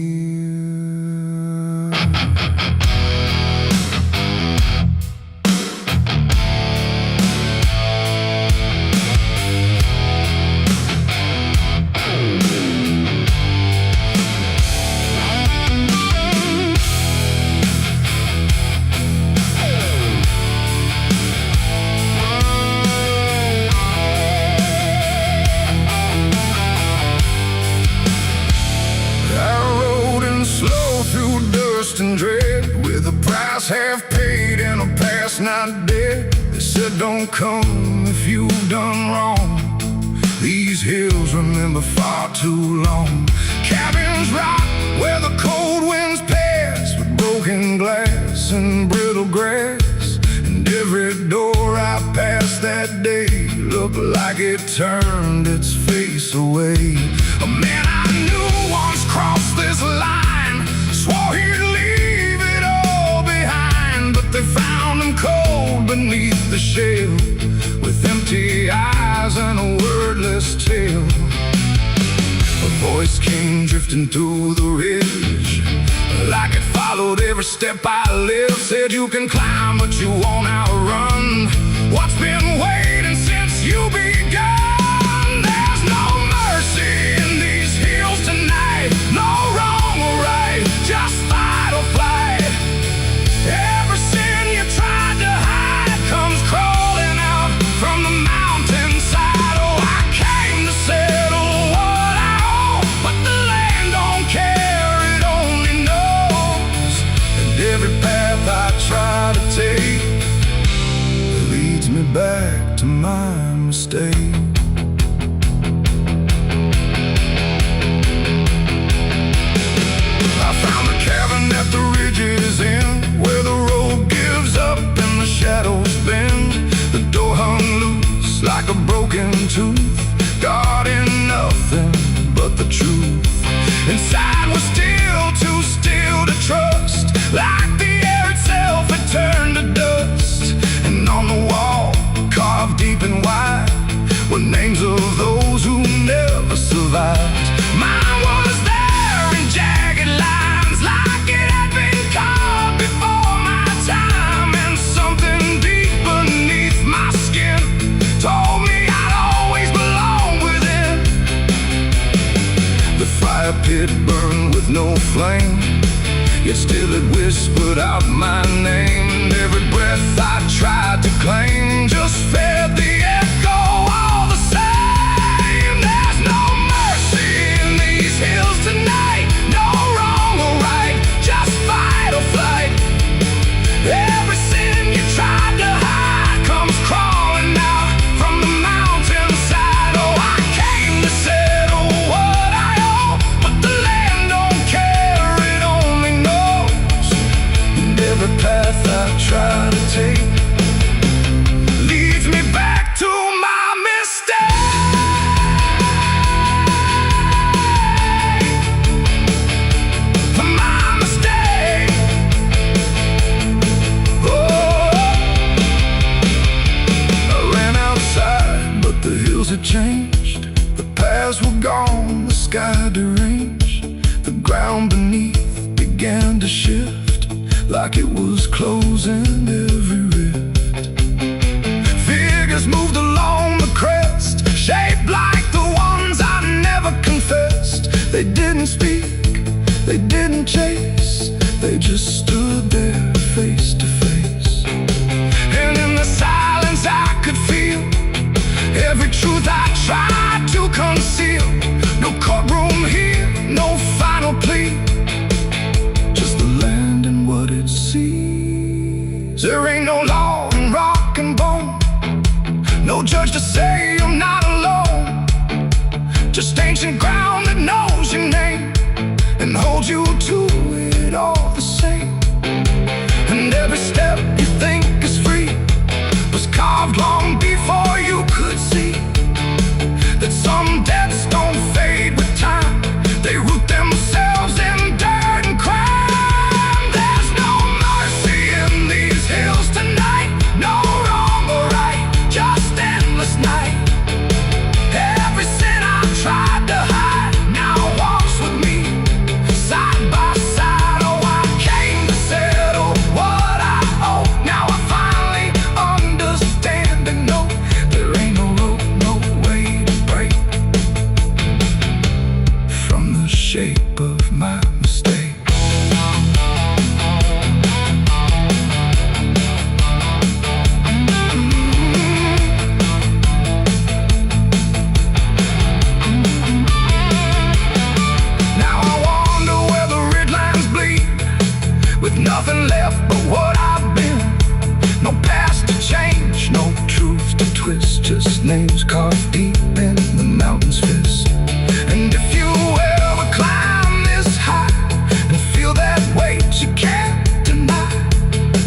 price half paid and a past not dead. They said don't come if you've done wrong. These hills remember far too long. Cabins rock where the cold winds pass, with broken glass and brittle grass. And every door I passed that day looked like it turned its face away. A man I knew once crossed this line, swore he'd leave it all behind, but they found him cold beneath the shell, with empty eyes and a wordless tale. A voice came drifting through the ridge, like it followed every step I lived. Said you can climb but you won't outrun what's been waiting since you begun. There's no mercy in these hills tonight, no wrong or right, just fight or flight. Every sin you tried to hide comes crawling out from the mountainside. Oh, I came to settle what I owe, but the land don't care, it only knows. And every path I try to take leads me back to my mistake. I found a cabin at the ridge's end, where the road gives up and the shadows bend. The door hung loose like a broken tooth, guarding nothing but the truth. Inside was still too still to trust, like the air itself had turned to dust. And on the wall, carved deep and wide, were names of those who never survived. Mine was there in jagged lines, like it had been carved before my time. And something deep beneath my skin told me I'd always belong within. The fire pit burned with no flame, yet still it whispered out my name. And every breath I tried to claim just fed the echo all the same. There's no mercy in these hills tonight, no wrong or right, just fight or flight. Every sin you tried to hide comes crawling out from the mountainside. Oh, I came to settle what I owe, but the land don't care, it only knows. And every path I try to take leads me back to my mistake. My mistake. Oh, I ran outside, but the hills had changed. The paths were gone, the sky deranged. The ground beneath began to shift, like it was closing every rift. Figures moved along the crest, shaped like the ones I never confessed. They didn't speak, they didn't chase, they just stood there face to face. And in the silence I could feel every truth I tried to conceal. No courtroom here, no final plea, just the land and what it sees. There ain't no law in rock and bone, no judge to say I'm not alone, just ancient ground that knows your name and holds you to it all the same. And every step you think is free was carved long before you could see that some debts don't fade with time, they root themselves in dirt and crime. There's no mercy in these hills tonight, no wrong or right, just endless night. Every sin I've tried to hide now walks with me, side by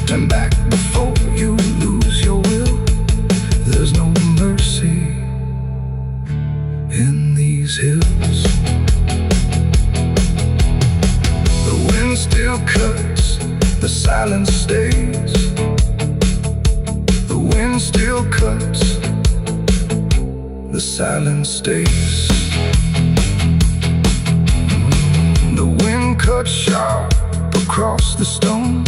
Turn back before you lose your will. There's no mercy in these hills. The wind still cuts, the silence stays. The wind still cuts, the silence stays. The wind cuts sharp across the stone,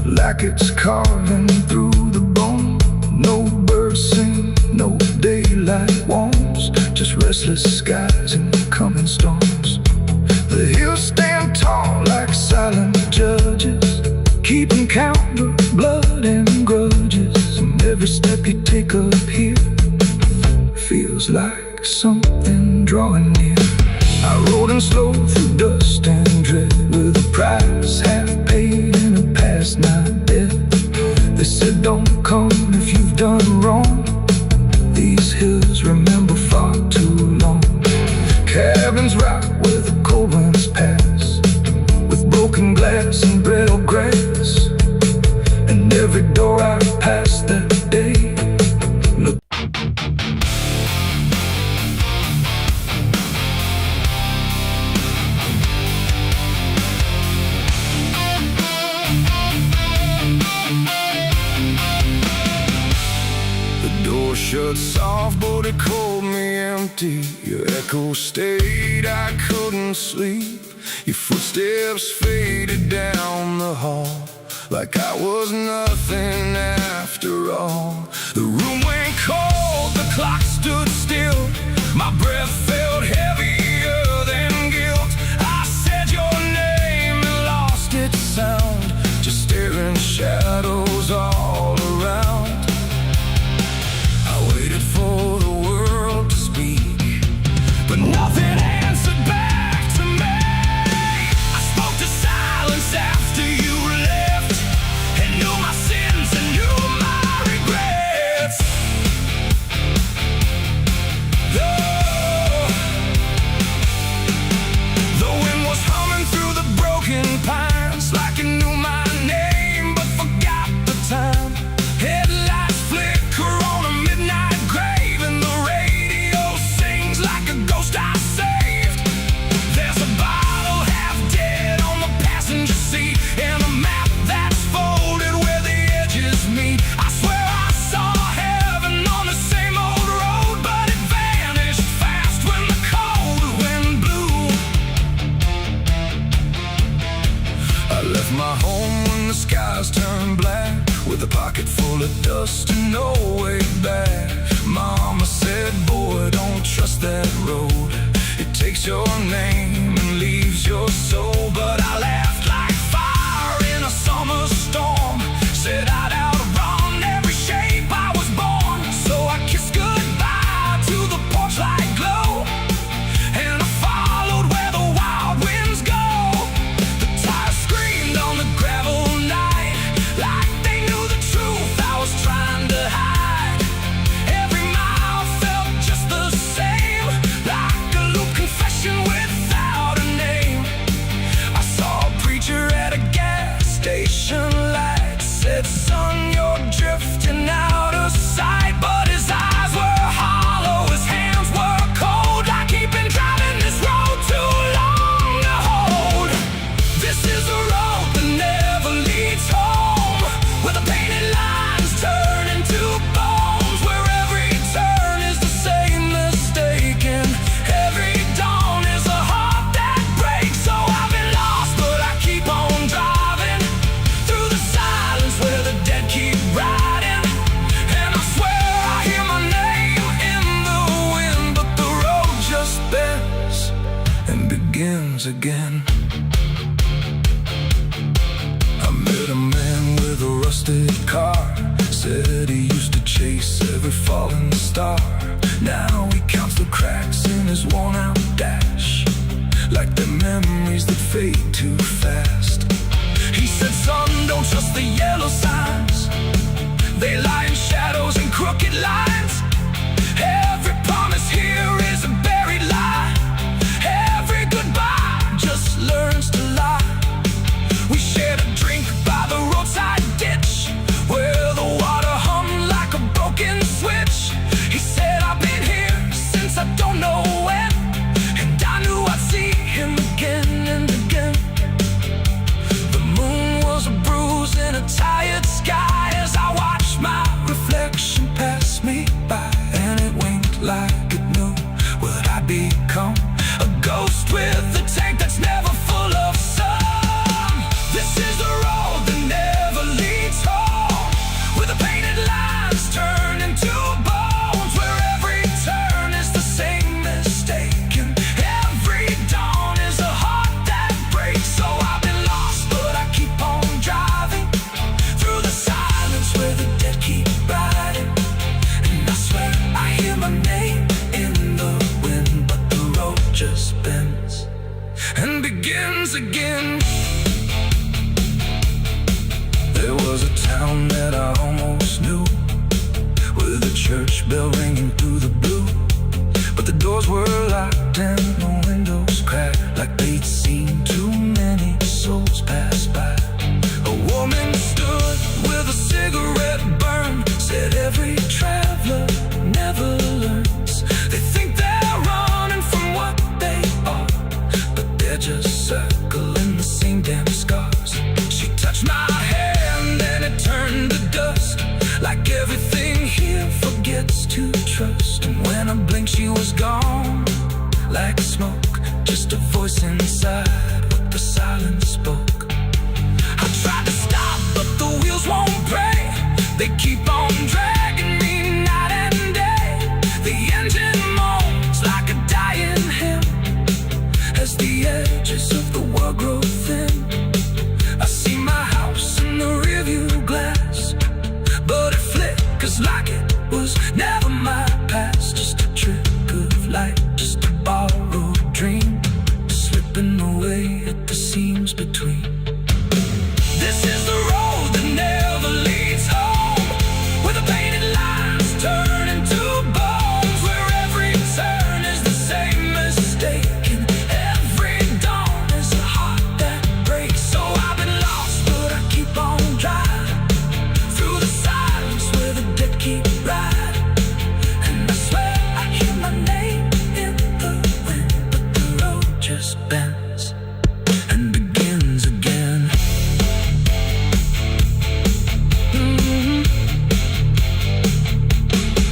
like it's carving through the bone. No birds sing, no daylight warms, just restless skies and coming storms. The hills stand tall like silent judges, keeping count of blood and grudges. And every step you take up here feels like something drawing near. I rode in slow through dust and dread, with a price half paid and a past not dead. They said don't come if you've done wrong. These hills remember far too long. Cabins rock where the cold winds pass, with broken glass and brittle grass. And every door I passed that day looked. Shut soft, but it called me empty. Your echo stayed, I couldn't sleep. Your footsteps faded down the hall, like I was nothing after all. The room went cold, the clock stood still. My breath felt heavier than guilt. I said your name and lost its sound, just staring shadows all around. For the world to speak, but nothing answered back to me. I spoke to silence after you left, and knew my sins and knew my regrets. The wind was humming through the broken pines, like it knew my name but forgot the time. Headlights flicker on a midnight grave, and the radio sings like a ghost I saved. There's a bottle half dead on the passenger seat, and a map that's folded where the edges meet. I swear I saw heaven on the same old road, but it vanished fast when the cold wind blew. I left my home when the skies turned black, with a pocket full of dust and no way back. Mama said, boy, don't trust that road. It takes your name and leaves your soul. But I laughed like fire in a summer storm, said I'd outrun every shape I was born. So I kissed goodbye to the porch light glow, and I followed where the wild winds go. The tires screamed on the gravel night, like they knew the truth I was trying to hide. Every mile felt just the same, like a loop confession without a name. I saw a preacher at a gas station light, said, son, you're drifting out of sight. But his eyes were hollow, his hands were cold, like he'd been driving this road too long to hold. This is a road that never leads home, where the painted lines turn into bones, where every turn is the same mistake, and every dawn is a heart that breaks. So I've been lost, but I keep on driving through the silence where the dead keep riding. And I swear I hear my name in the wind, but the road just bends and begins again. I met a man with a rusted car, said he used to chase every falling star. Now he counts the cracks in his worn-out dash, like the memories that fade too fast. He said, son, don't trust the yellow signs, they lie in shadows and crooked lines. Every promise here is a buried lie, every goodbye just learns to lie. We shared a drink by the roadside ditch, come, a ghost with a tank that's never full of sun. This is the road that never leads home, where the painted lines turn into bones, where every turn is the same mistake, and every dawn is a heart that breaks. So I've been lost, but I keep on driving through the silence where the dead keep riding. And I swear I hear my name in the wind, but the road just bends and begins again. There was a town that I almost knew, with a church bell ringing through the blue, but the doors were locked and the windows cracked, like they'd seen too many souls pass by. A woman stood with a cigarette burn, said every traveler never learns. They think they're running from what they are, but they're just circling the same damn scars. She touched my hand and it turned to dust, like everything here forgets to trust. And when I blinked she was gone, like smoke, just a voice inside what the silence spoke. I tried to stop but the wheels won't break, they keep on dragging me night and day. The engine moans like a dying hymn as the edges of the world grow thin. I see my house in the rearview glass, but it flickers like it was never my past. Just a trick of light, just a borrowed dream, slipping away at the seams between. This is the road that never leads home, where the painted lines turn into bones, where every turn is the same mistake, and every dawn is a heart that breaks. So I've been lost, but I keep on driving through the silence where the dead keep riding. And I swear I hear my name in the wind, but the road just bends and begins again.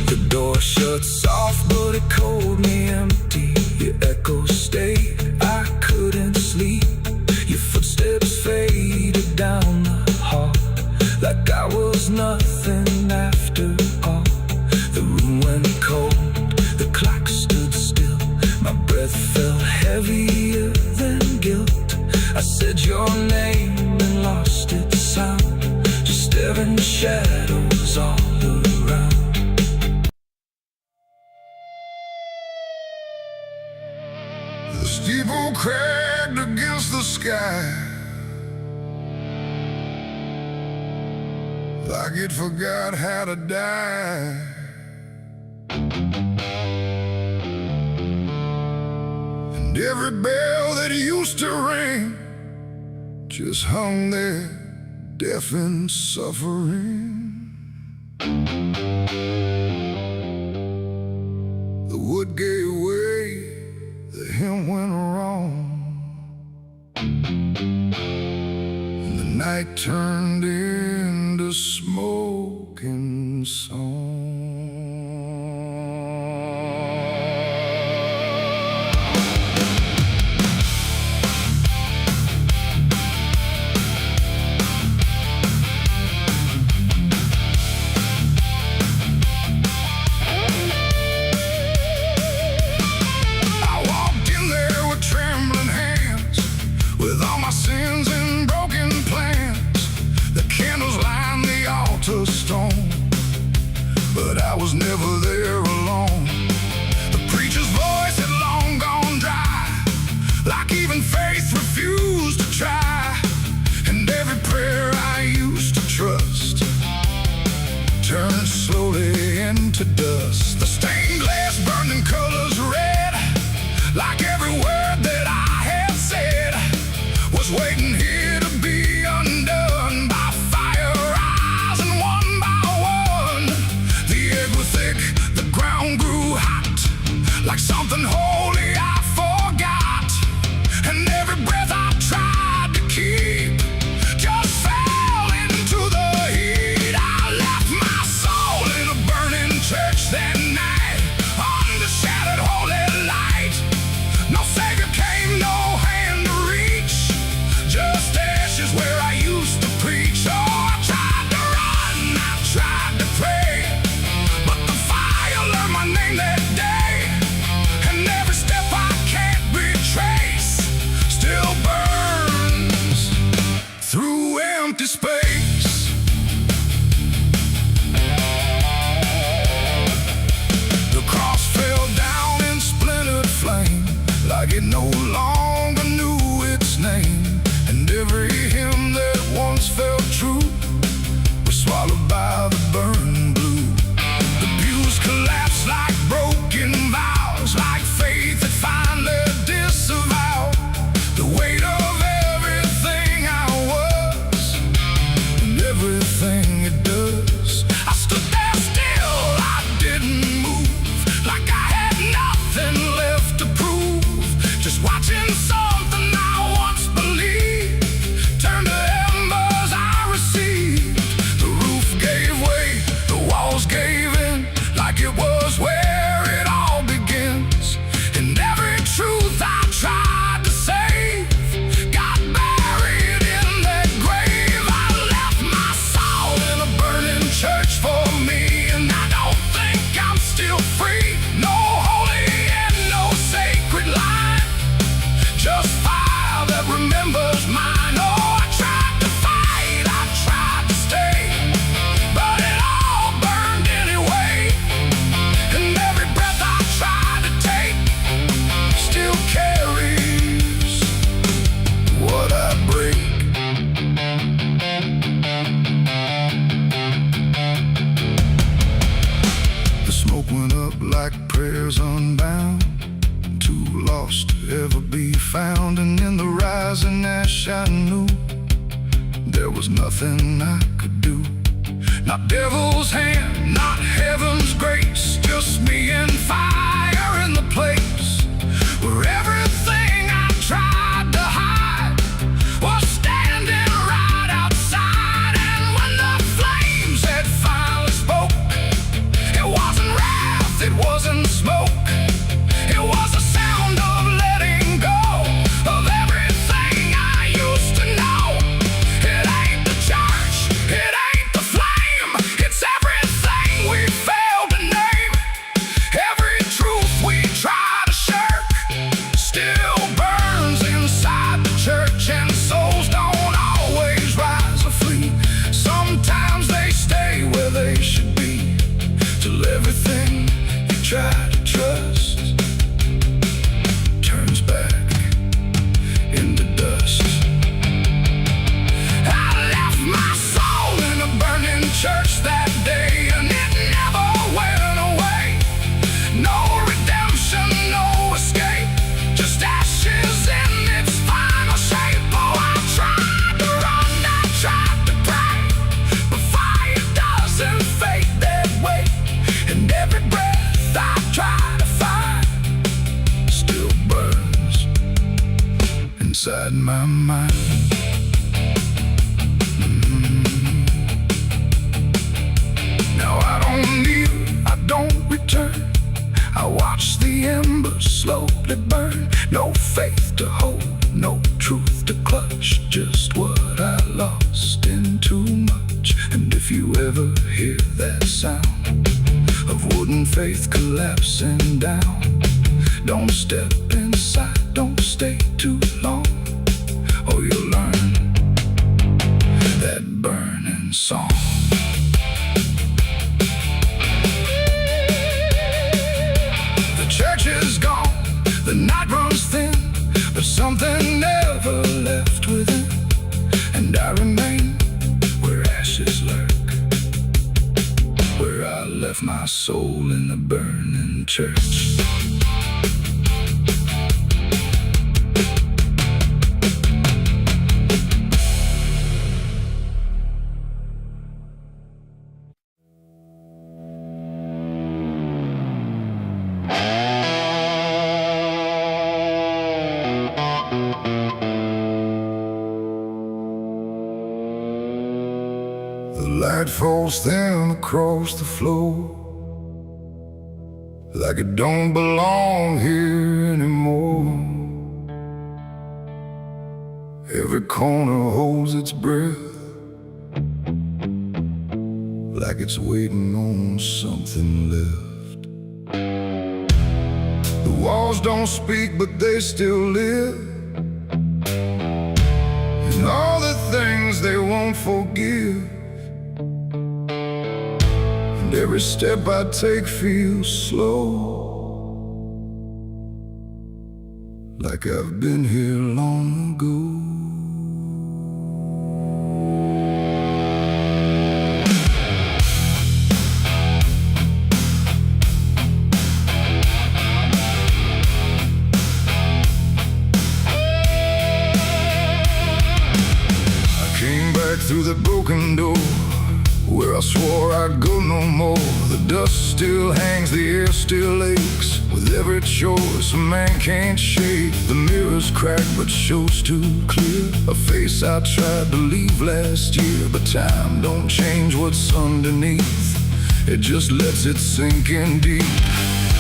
The door shuts soft, but it cold me empty. Your echo stayed, I couldn't sleep. Your footsteps faded down the hall, like I was nothing after all. The room went cold, the clock stood still. My breath felt heavier than guilt. I said your name and lost its sound, just staring shadows all around. The steeple cracked against the sky, like it forgot how to die. And every bell that used to ring just hung there, deaf and suffering. The wood gave way, the hymn went wrong, and the night turned into smoke and song. Stone, found, and in the rising ash I knew there was nothing I could do. Not devil's hand, not heaven's grace, just me and fire in the place where everything I tried to hide was standing right outside. And when the flames had finally spoke, it wasn't wrath, it wasn't smoke, it was the sound of letting go of everything I used to know. It ain't the church, it ain't the flame, it's everything we failed to name. Every truth we try to shirk still burns inside the church, and souls don't always rise or flee. Sometimes they stay where they should be, till everything you try to trust turns back into dust. I left my soul in a burning church that day, and it never went away. No redemption, no escape, just ashes in its final shape. Oh, I tried to run, I tried to pray, but fire doesn't fade that way. And every breath I try to find still burns inside my mind. Now I don't kneel, I don't return, I watch the embers slowly burn. No faith to hold, no truth to clutch, just what I lost in too much. And if you ever hear that sound of wooden faith collapsing down, don't step inside, don't stay too long, or you'll learn that burning song. The church is gone, the night runs thin, but something never left within, and I remain where ashes lurk, where I left my soul in the burning church. The light falls thin across the floor, like it don't belong here anymore. Every corner holds its breath, like it's waiting on something left. The walls don't speak, but they still live, and all the things they won't forgive. And every step I take feels slow, like I've been here long ago. Through the broken door, where I swore I'd go no more. The dust still hangs, the air still aches, with every choice a man can't shake. The mirror's cracked but shows too clear a face I tried to leave last year. But time don't change what's underneath, it just lets it sink in deep.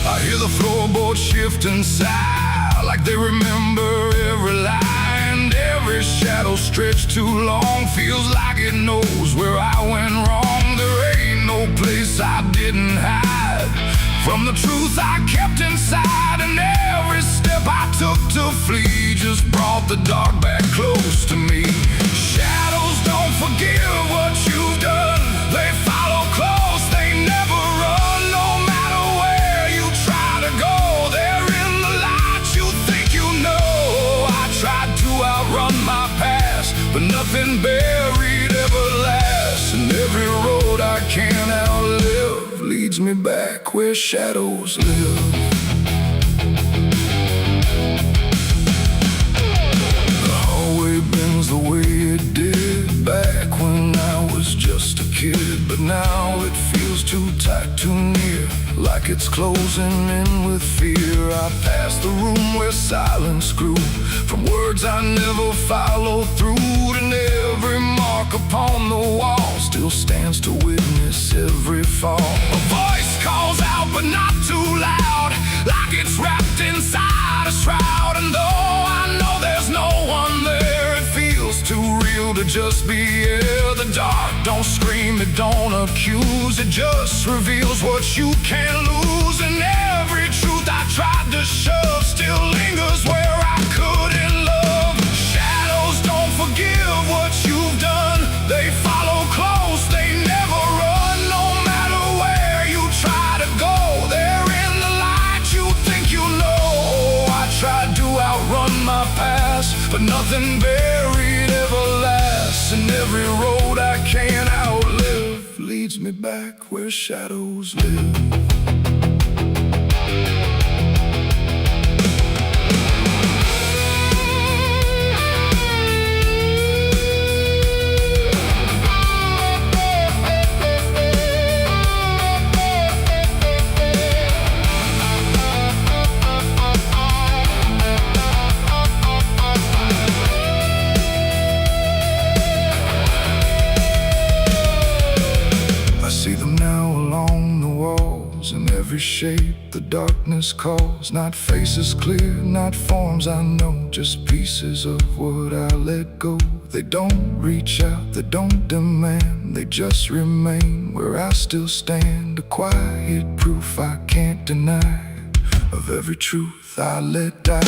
I hear the floorboards shift and sigh, like they remember every lie. And every shadow stretched too long feels like it knows where I went wrong. There ain't no place I didn't hide from the truth I kept inside. And every step I took to flee just brought the dark back close to me. Shadows don't forgive what you've done, they follow close, they never run. No matter where you try to go, they're in the light you think you know. I tried to outrun my past, but nothing buried ever lasts. And every road I can't outlive leads me back where shadows live. kid, but now it feels too tight, too near, like it's closing in with fear. I passed the room where silence grew, from words I never followed through, and every mark upon the wall still stands to witness every fall. A voice calls out, but not too loud, like it's wrapped inside a shroud. And though I know there's no one there, it feels too real to just be here. The dark don't scream, it don't accuse, it just reveals what you can't lose. And every truth I tried to shove still lingers where I couldn't love. Shadows don't forgive what you've done, they follow close, they never run. No matter where you try to go, they're in the light you think you know. I tried to outrun my past, but nothing buried ever lasts. And every road I can't outlive leads me back where shadows live. Every shape the darkness calls, not faces clear, not forms I know, just pieces of what I let go. They don't reach out, they don't demand, they just remain where I still stand. A quiet proof I can't deny of every truth I let die.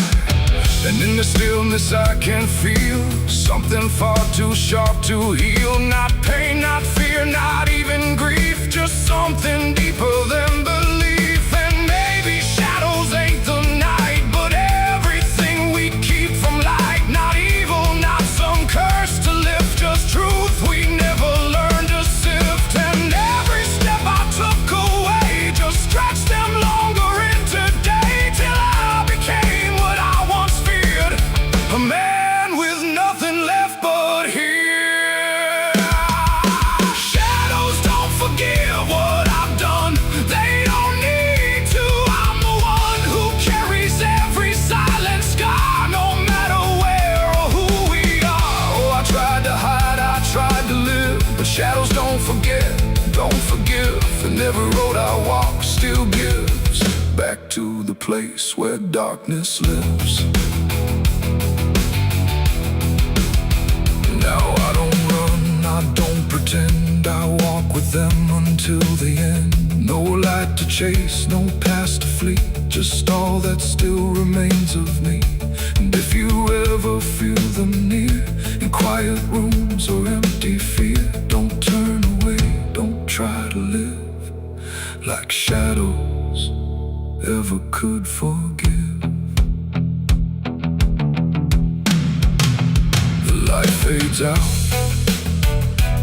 And in the stillness I can feel something far too sharp to heal. Not pain, not fear, not even grief, just something deeper than belief. And maybe shadows ain't the night, but everything we keep from light. Not evil, not some curse to lift, just truth we never learned to sift. And every step I took away just stretched them longer into day, till I became what I once feared, a man with nothing left but here. Shadows don't forgive what I've done, they don't need to. I'm the one who carries every silent scar, no matter where or who we are. Oh, I tried to hide, I tried to live, but shadows don't forget, don't forgive. And every road I walk still gives back to the place where darkness lives. Now I don't run, I don't pretend, I walk with them until the end. No light to chase, no past to flee, just all that still remains of me. And if you ever feel them near, in quiet rooms or empty fear, don't turn away, don't try to live like shadows ever could forgive. The light fades out,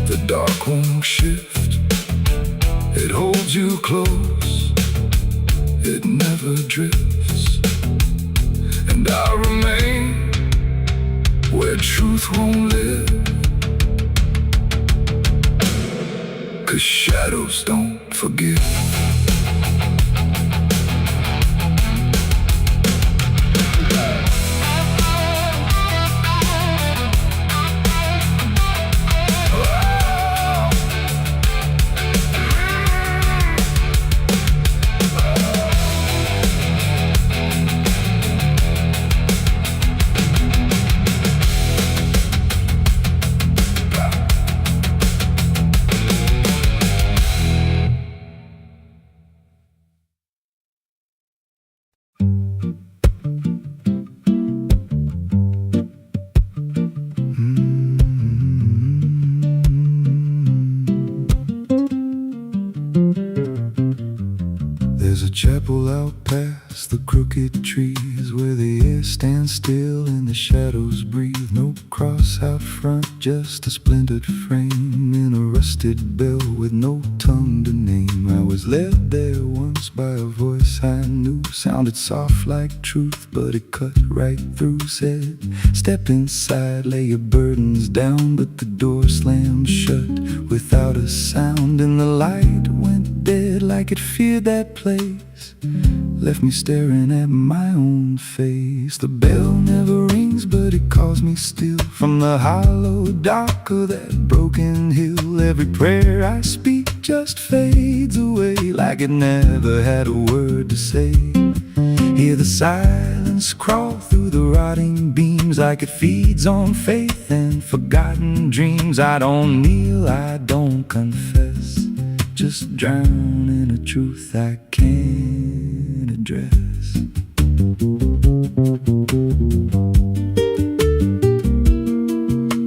the dark won't shift, it holds you close, it never drifts. And I remain where truth won't live, 'cause shadows don't forgive. There's a chapel out past the crooked trees, where the air stands still and the shadows breathe. No cross out front, just a splintered frame in a rusted bell with no tongue to name. I was was led there once by a voice I knew. Sounded soft like truth, but it cut right through. Said, step inside, lay your burdens down. But the door slammed shut without a sound, and the light went dead like it feared that place. Left me staring at my own face. The bell never rings, but it calls me still. From the hollow dark of that broken hill, every prayer I speak just fades away like it never had a word to say. Hear the silence crawl through the rotting beams like it feeds on faith and forgotten dreams. I don't kneel, I don't confess, just drown in a truth I can't address.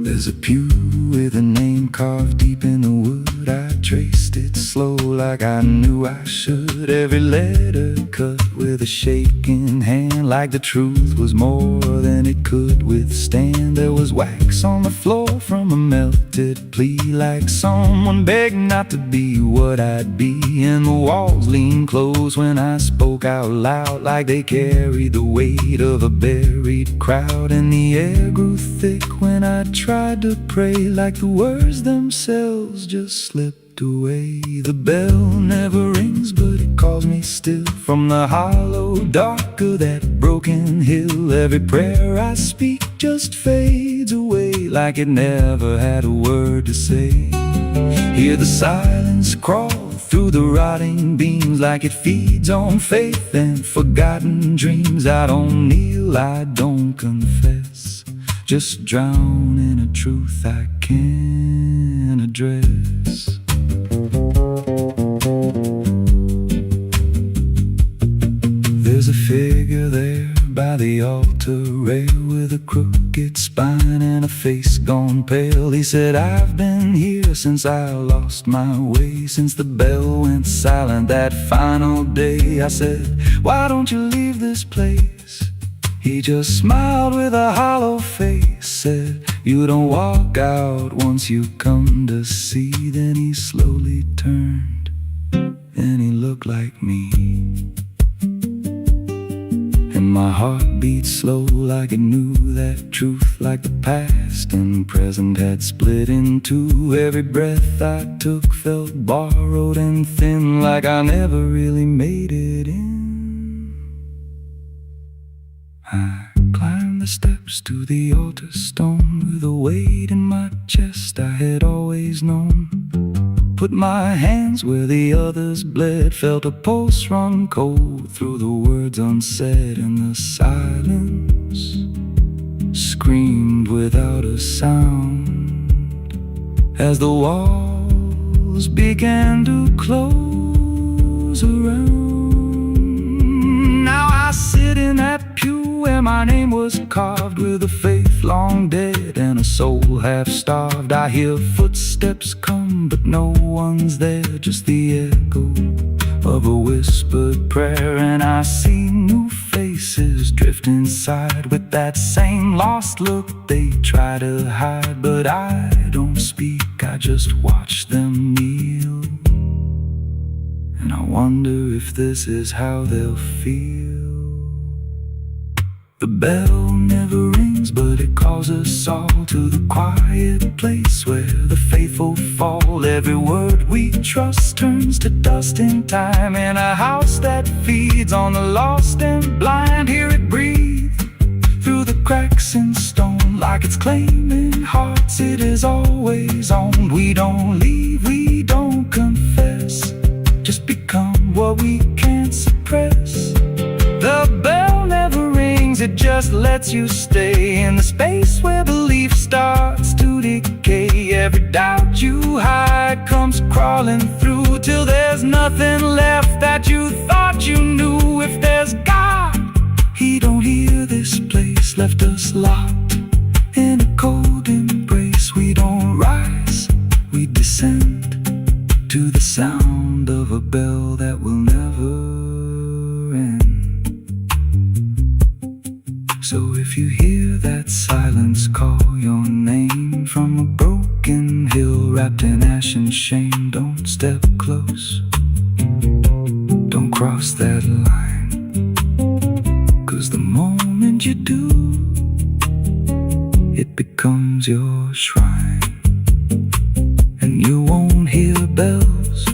There's a pew with a name carved deep in the wood. I traced it slow like I knew I should. Every letter cut with a shaking hand, like the truth was more than it could withstand. There was wax on the floor from a melted plea, like someone begged not to be what I'd be. And the walls leaned close when I spoke out loud, like they carried the weight of a buried crowd. And the air grew thick when I tried to pray, like the words themselves just slipped away. The bell never rings, but it calls me still. From the hollow dark of that broken hill, every prayer I speak just fades away like it never had a word to say. Hear the silence crawl through the rotting beams like it feeds on faith and forgotten dreams. I don't kneel, I don't confess, just drown in a truth I can't address. There's a figure there by the altar rail with a crooked spine and a face gone pale. He said, I've been here since I lost my way, since the bell went silent that final day. I said, why don't you leave this place? He just smiled with a hollow face, said, you don't walk out once you come to see. Then he slowly turned and he looked like me. And my heart beat slow like it knew that truth, like the past and present had split in two. Every breath I took felt borrowed and thin, like I never really made it in. I climbed the steps to the altar stone with a weight in my chest I had always known. Put my hands where the others bled, felt a pulse run cold through the words unsaid, and the silence screamed without a sound as the walls began to close around. Now I sit in that pew where my name was carved, with a faith long dead and a soul half starved. I hear footsteps come, but no one's there, just the echo of a whispered prayer. And I see new faces drift inside with that same lost look they try to hide. But I don't speak, I just watch them kneel, and I wonder if this is how they'll feel. The bell never rings, but it calls us all to the quiet place where the faithful fall. Every word we trust turns to dust in time, in a house that feeds on the lost and blind. Hear it breathe through the cracks in stone, like it's claiming hearts it is always owned. We don't leave, we don't confess, just become what we can't suppress. The bell never rings, it just lets you stay in the space where belief starts to decay. Every doubt you hide comes crawling through, till there's nothing left that you thought you knew. If there's God, He don't hear this place, left us locked in a cold embrace. We don't rise, we descend to the sound of a bell that will never end. So if you hear that silence call your name from a broken hill wrapped in ash and shame, don't step close, Don't cross that line, 'cause the moment you do, it becomes your shrine. And you won't hear bells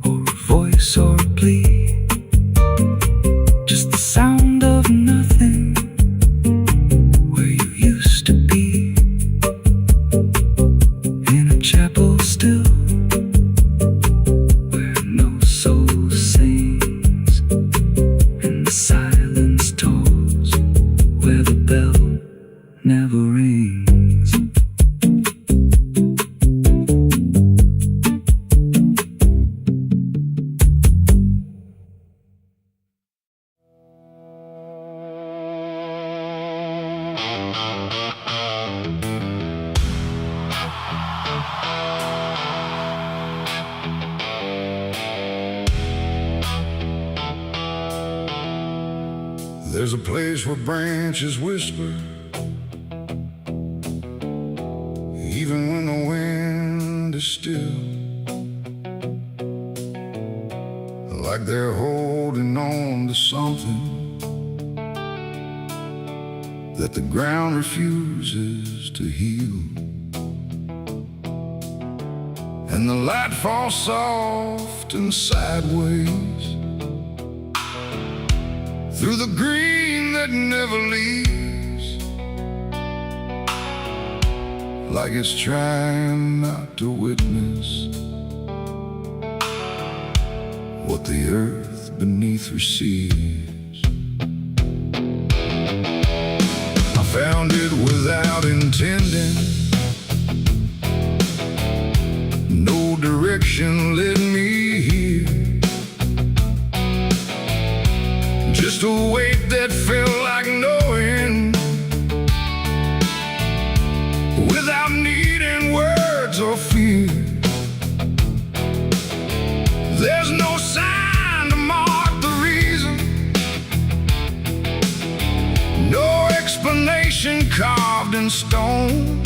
or a voice or a plea, just the sound of nothing where you used to be, in a chapel still where no soul sings and the silence tolls, where the bell never rings. There's a place where branches whisper, even when the wind is still, like they're holding on to something that the ground refuses to heal. And the light falls soft and sideways through the green that never leaves, like it's trying not to witness what the earth beneath receives. I found it without intending, no direction led me here, just a weight that felt like knowing, without needing words or fear. There's no sign to mark the reason, no explanation carved in stone,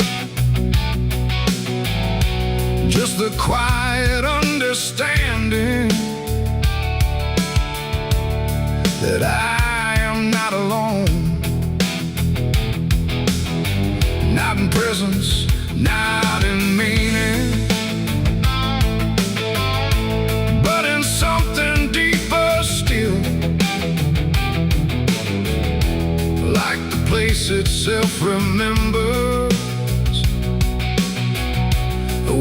just the quiet understanding that I am not alone. Not in presence, not in meaning, but in something deeper still, like the place itself remembers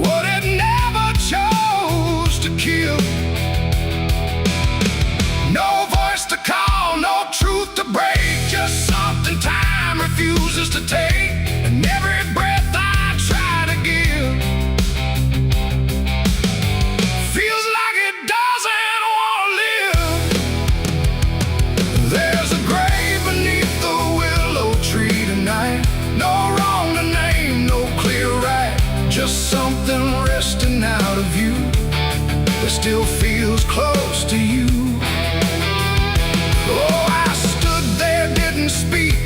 what it never chose to kill. No voice to call, no truth to break, just something time refuses to take, and every breath I try to give feels like it doesn't want to live. There's a grave beneath the willow tree tonight, no wrong to name, no clear right, just something resting out of you that still feels close to you. Oh, I stood there, didn't speak,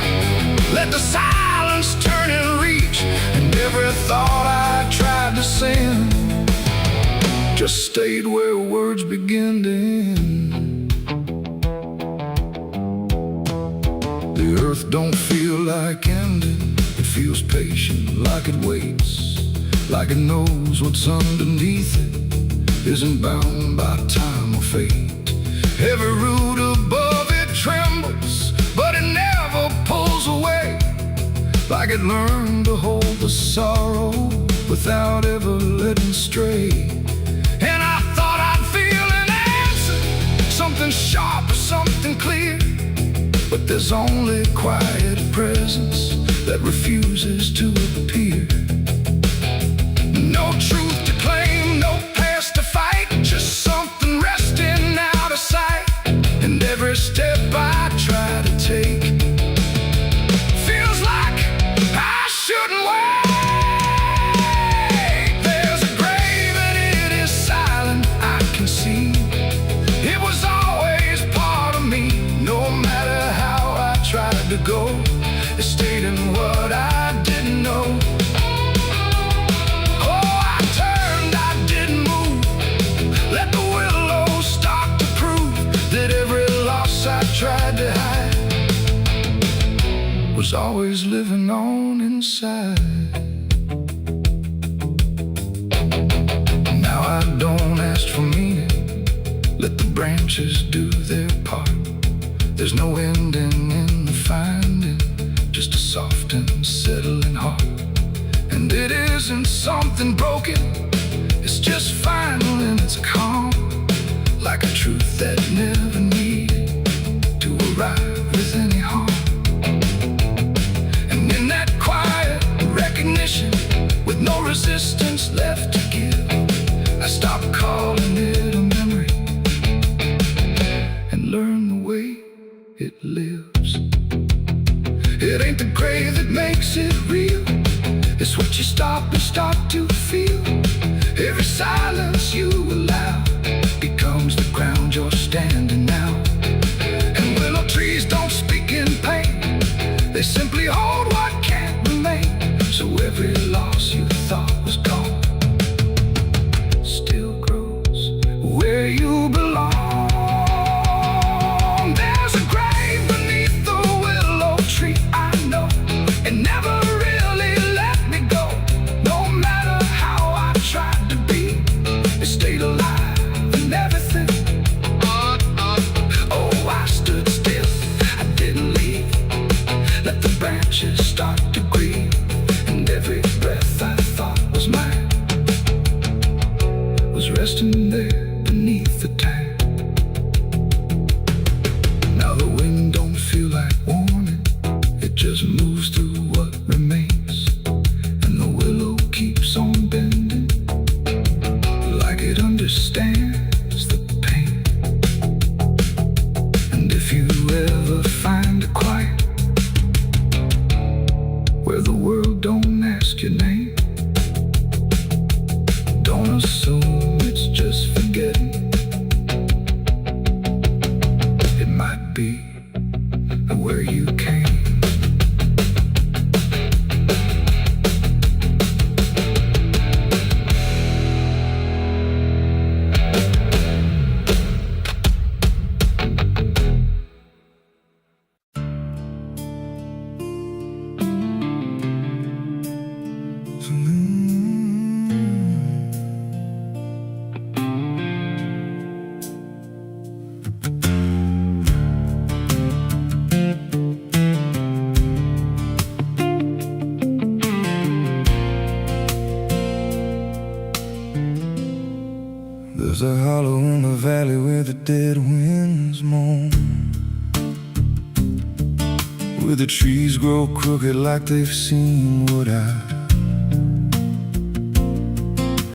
let the silence turn and reach, and every thought I tried to send just stayed where words begin to end. The earth don't feel like ending, it feels patient, like it waits, like it knows what's underneath it isn't bound by time or fate. Every root above it trembles, but it never pulls away, like it learned to hold the sorrow without ever letting stray. And I thought I'd feel an answer, something sharp or something clear, but there's only quiet presence that refuses to appear. No truth to claim, no past to fight, just something resting out of sight, and every step I try to take feels like I shouldn't wait. There's a grave and it is silent, I can see. It was always part of me, no matter how I tried to go, it stayed in what I didn't know. Oh, I turned, I didn't move, let the willow was always living on inside. Now I don't ask for meaning, let the branches do their part. There's no ending in the finding, just a soft and settling heart. And it isn't something broken, it's just final and it's calm, like a truth that never needed to arrive with any harm. And in that quiet recognition, with no resistance left to give, I stopped calling it a memory and learned the way it lives. It ain't the gray that makes it real, it's what you stop and start to feel. Every silence you allow becomes the ground you're standing now. And willow trees don't speak in pain, they simply hold what can't remain. So every loss you thought was gone still grows where you belong. There's a grave beneath the willow tree, I know, and never really let me go. No matter how I tried to be, it stayed alive and everything. Oh, I stood still, I didn't leave, let the branches start to grieve. And every breath I thought was mine was resting there beneath the tank. Now the wind don't feel like warning, it just moves through what remains. And the willow keeps on bending, like it understands the pain. And if you ever find a quiet where the world don't ask your name, don't assume it's just forgetting. It might be where you came. There's a hollow in the valley where the dead winds moan, where the trees grow crooked like they've seen what I've